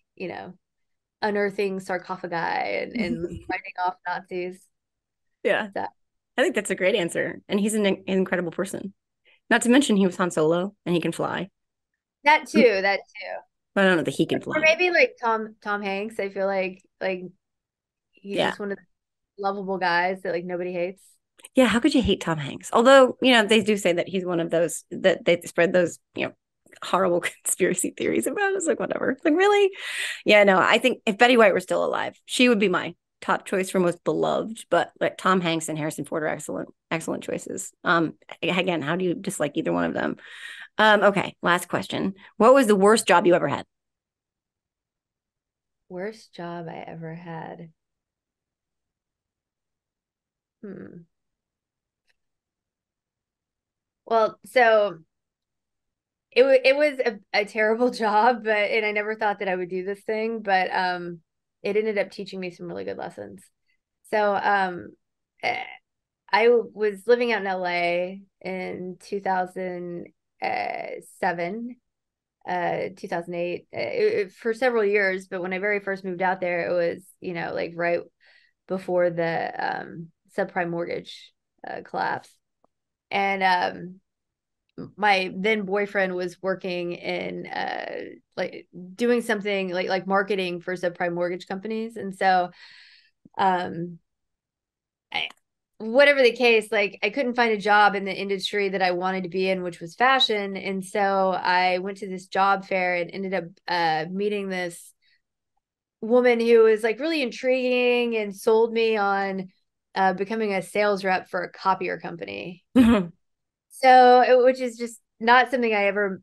unearthing sarcophagi and fighting off Nazis. Yeah, So, I think that's a great answer, and he's an incredible person. Not to mention he was Han Solo, and he can fly. that too. I don't know that he can Or fly. maybe like Tom Hanks. I feel like he's Yeah, just one of the lovable guys that like nobody hates. yeah. How could you hate Tom Hanks? Although they do say that he's one of those that they spread those horrible conspiracy theories about. It's like whatever. It's like really, yeah. No, I think if Betty White were still alive, she would be my top choice for most beloved. But like Tom Hanks and Harrison Ford are excellent choices. Again, how do you dislike either one of them? Okay, last question. What was the worst job you ever had? Worst job I ever had. Hmm. Well, so it was a terrible job, and I never thought that I would do this thing, but it ended up teaching me some really good lessons. So eh, I was living out in LA in 2007, 2008, for several years, but when I very first moved out there, it was, like right before the subprime mortgage collapse. And my then boyfriend was working in like doing something like marketing for subprime mortgage companies, and so um I, whatever the case, like I couldn't find a job in the industry that I wanted to be in, which was fashion. And so I went to this job fair and ended up meeting this woman who was like really intriguing and sold me on becoming a sales rep for a copier company. So, which is just not something I ever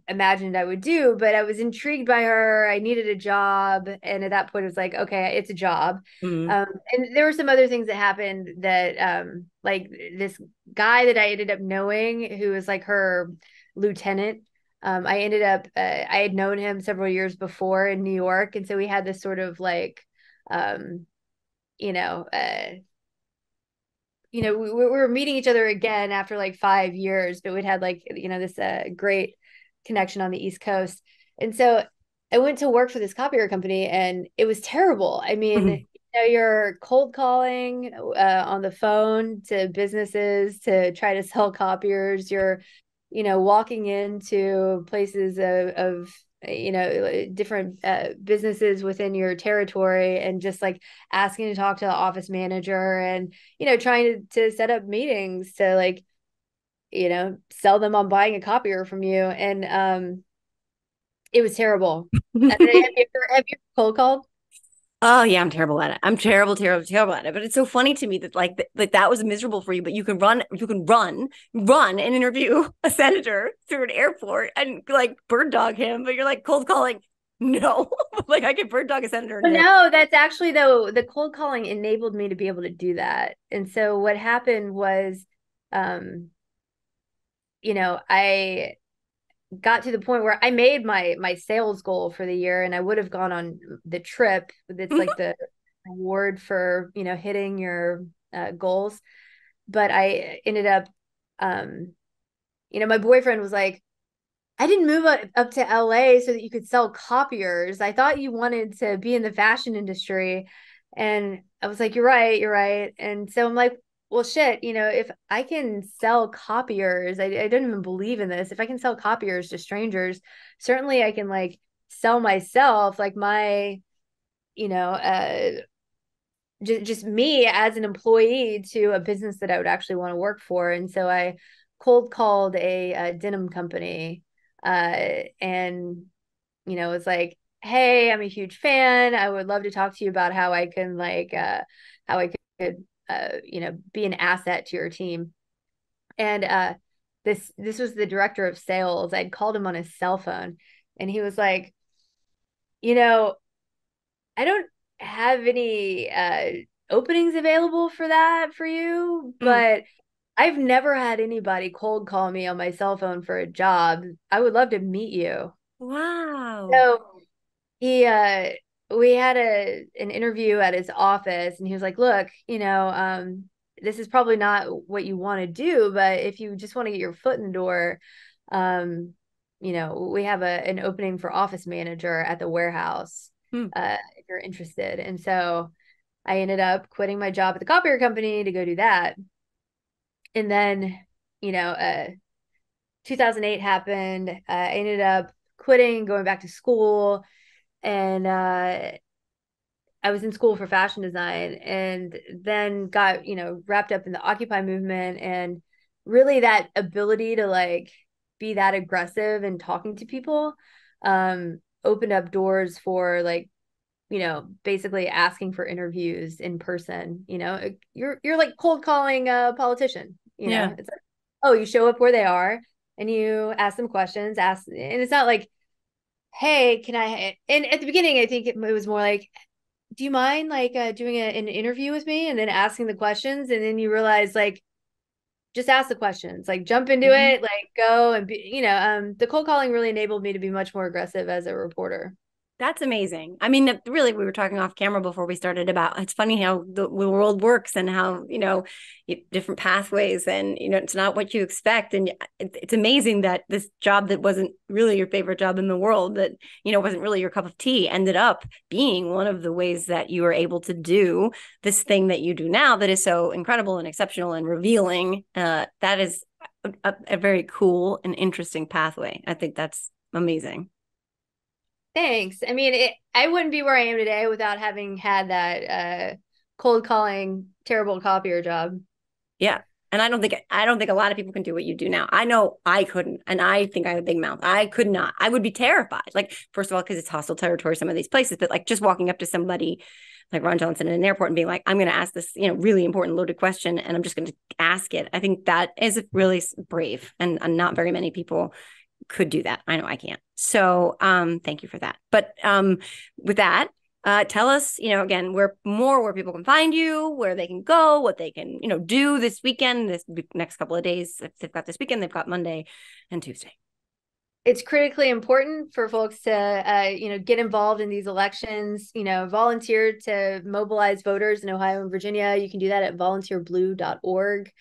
imagined I would do, but I was intrigued by her. I needed a job. And at that point, it was like, okay, it's a job. Mm. And there were some other things that happened that, like this guy that I ended up knowing who was like her lieutenant. I ended up, I had known him several years before in New York. And so we had this sort of like, um, you know, uh, we were meeting each other again after like 5 years, but we'd had like, this great connection on the East Coast. And so I went to work for this copier company and it was terrible. I mean, Mm. you're cold calling on the phone to businesses to try to sell copiers. You're, walking into places of different businesses within your territory, and just like asking to talk to the office manager, and trying to set up meetings to like sell them on buying a copier from you. And it was terrible. Have you cold called? Oh yeah, I'm terrible at it. I'm terrible, terrible, terrible at it. But it's so funny to me that like that was miserable for you, but you can run and interview a senator through an airport and like bird dog him, but you're like cold calling. No, like I can bird dog a senator in But an airport. no, that's actually, though, the cold calling enabled me to be able to do that. And so what happened was, um, I got to the point where I made my sales goal for the year, and I would have gone on the trip. It's like the reward for hitting your goals. But I ended up, um, my boyfriend was like, I didn't move up to LA so that you could sell copiers. I thought you wanted to be in the fashion industry. And I was like, you're right, you're right. And so I'm like, well, shit, if I can sell copiers, I don't even believe in this. If I can sell copiers to strangers, certainly I can like sell myself, like my, you know, just me as an employee to a business that I would actually want to work for. And so I cold called a denim company, and was like, hey, I'm a huge fan. I would love to talk to you about how I can how I could be an asset to your team. And this was the director of sales. I'd called him on his cell phone, and he was like, you know, I don't have any openings available for that for you, Mm. but I've never had anybody cold call me on my cell phone for a job. I would love to meet you. Wow. So he we had an interview at his office, and he was like, look, this is probably not what you want to do, but if you just want to get your foot in the door, um we have an opening for office manager at the warehouse, Hmm. if you're interested. And so I ended up quitting my job at the copier company to go do that. And then, you know, uh 2008 happened. I ended up quitting, going back to school, and I was in school for fashion design, and then got, wrapped up in the Occupy movement. And really that ability to like be that aggressive and talking to people opened up doors for like, basically asking for interviews in person. You're like cold calling a politician. Yeah. It's like, oh, you show up where they are and you ask them questions, and it's not like, hey, can I, and at the beginning I think it was more like, do you mind like doing an interview with me, and then asking the questions, and then you realize like, just ask the questions, like jump into Mhm. it, like go and be, the cold calling really enabled me to be much more aggressive as a reporter. That's amazing. I mean, really, we were talking off camera before we started about it's funny how the world works and how, different pathways and, it's not what you expect. And it's amazing that this job that wasn't really your favorite job in the world, that, wasn't really your cup of tea, ended up being one of the ways that you were able to do this thing that you do now that is so incredible and exceptional and revealing. That is a very cool and interesting pathway. I think that's amazing. Thanks. I mean, I wouldn't be where I am today without having had that cold calling terrible copier job. Yeah. And I don't think a lot of people can do what you do now. I know I couldn't. And I think I have a big mouth. I could not. I would be terrified. Like, first of all, because it's hostile territory, some of these places, but like just walking up to somebody like Ron Johnson in an airport and being like, I'm going to ask this, really important loaded question and I'm just going to ask it. I think that is really brave, and not very many people could do that. I know I can't. So thank you for that. But with that, tell us, again, where people can find you, where they can go, what they can, do this weekend, this next couple of days. If they've got this weekend, they've got Monday and Tuesday. It's critically important for folks to get involved in these elections, volunteer to mobilize voters in Ohio and Virginia. You can do that at volunteerblue.org.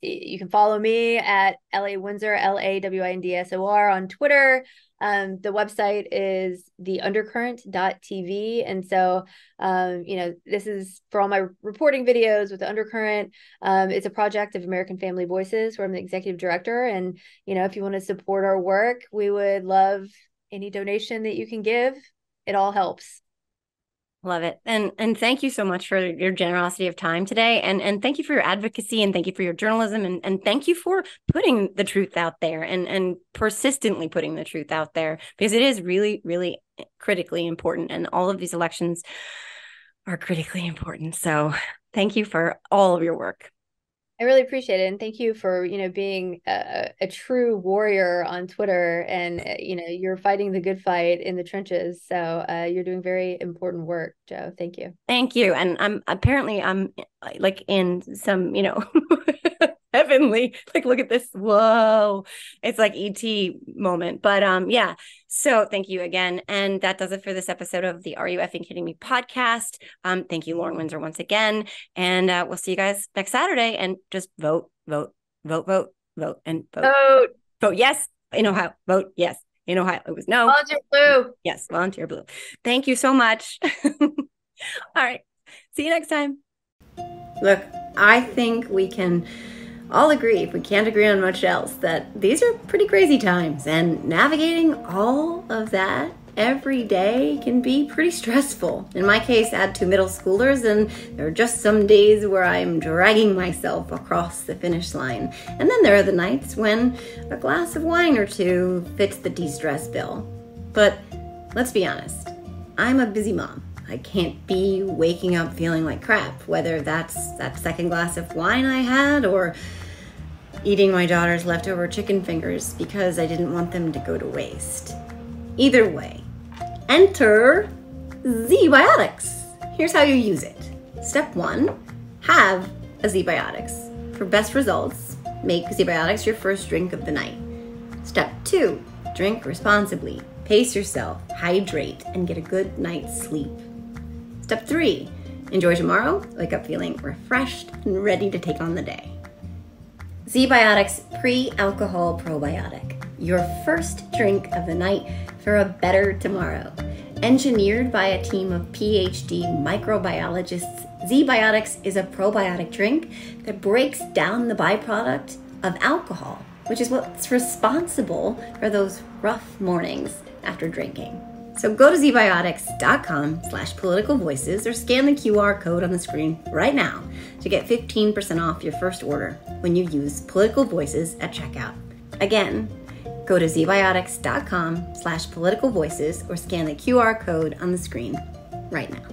You can follow me at LA Windsor, LAWINDSOR on Twitter. The website is theundercurrent.tv. And so, this is for all my reporting videos with the Undercurrent. It's a project of American Family Voices, where I'm the executive director. And, if you want to support our work, we would love any donation that you can give, it all helps. Love it. And thank you so much for your generosity of time today. And thank you for your advocacy, and thank you for your journalism, and thank you for putting the truth out there, and persistently putting the truth out there, because it is really, really critically important. And all of these elections are critically important. So thank you for all of your work. I really appreciate it. And thank you for, being a true warrior on Twitter, and, you're fighting the good fight in the trenches. So you're doing very important work, Jo. Thank you. Thank you. And I'm like in some, heavenly, like, look at this. Whoa. It's like ET moment. But yeah. So thank you again. And that does it for this episode of the Are You Effing Kidding Me podcast. Thank you, Lauren Windsor, once again. And we'll see you guys next Saturday. And just vote, and vote. Vote yes in Ohio. Vote yes in Ohio. It was no. Volunteer blue. Yes, volunteer blue. Thank you so much. All right. See you next time. Look, I think we can all agree, if we can't agree on much else, that these are pretty crazy times, and navigating all of that every day can be pretty stressful. In my case, add 2 middle schoolers, and there are just some days where I'm dragging myself across the finish line. And then there are the nights when a glass of wine or two fits the de-stress bill. But let's be honest, I'm a busy mom. I can't be waking up feeling like crap, whether that's that second glass of wine I had or eating my daughter's leftover chicken fingers because I didn't want them to go to waste. Either way, enter ZBiotics. Here's how you use it. Step 1, have a ZBiotics. For best results, make ZBiotics your first drink of the night. Step 2, drink responsibly. Pace yourself, hydrate, and get a good night's sleep. Step 3, enjoy tomorrow, wake up feeling refreshed and ready to take on the day. ZBiotics Pre-Alcohol Probiotic, your first drink of the night for a better tomorrow. Engineered by a team of PhD microbiologists, ZBiotics is a probiotic drink that breaks down the byproduct of alcohol, which is what's responsible for those rough mornings after drinking. So go to zbiotics.com/politicalvoices or scan the QR code on the screen right now to get 15% off your first order when you use Political Voices at checkout. Again, go to zbiotics.com/politicalvoices or scan the QR code on the screen right now.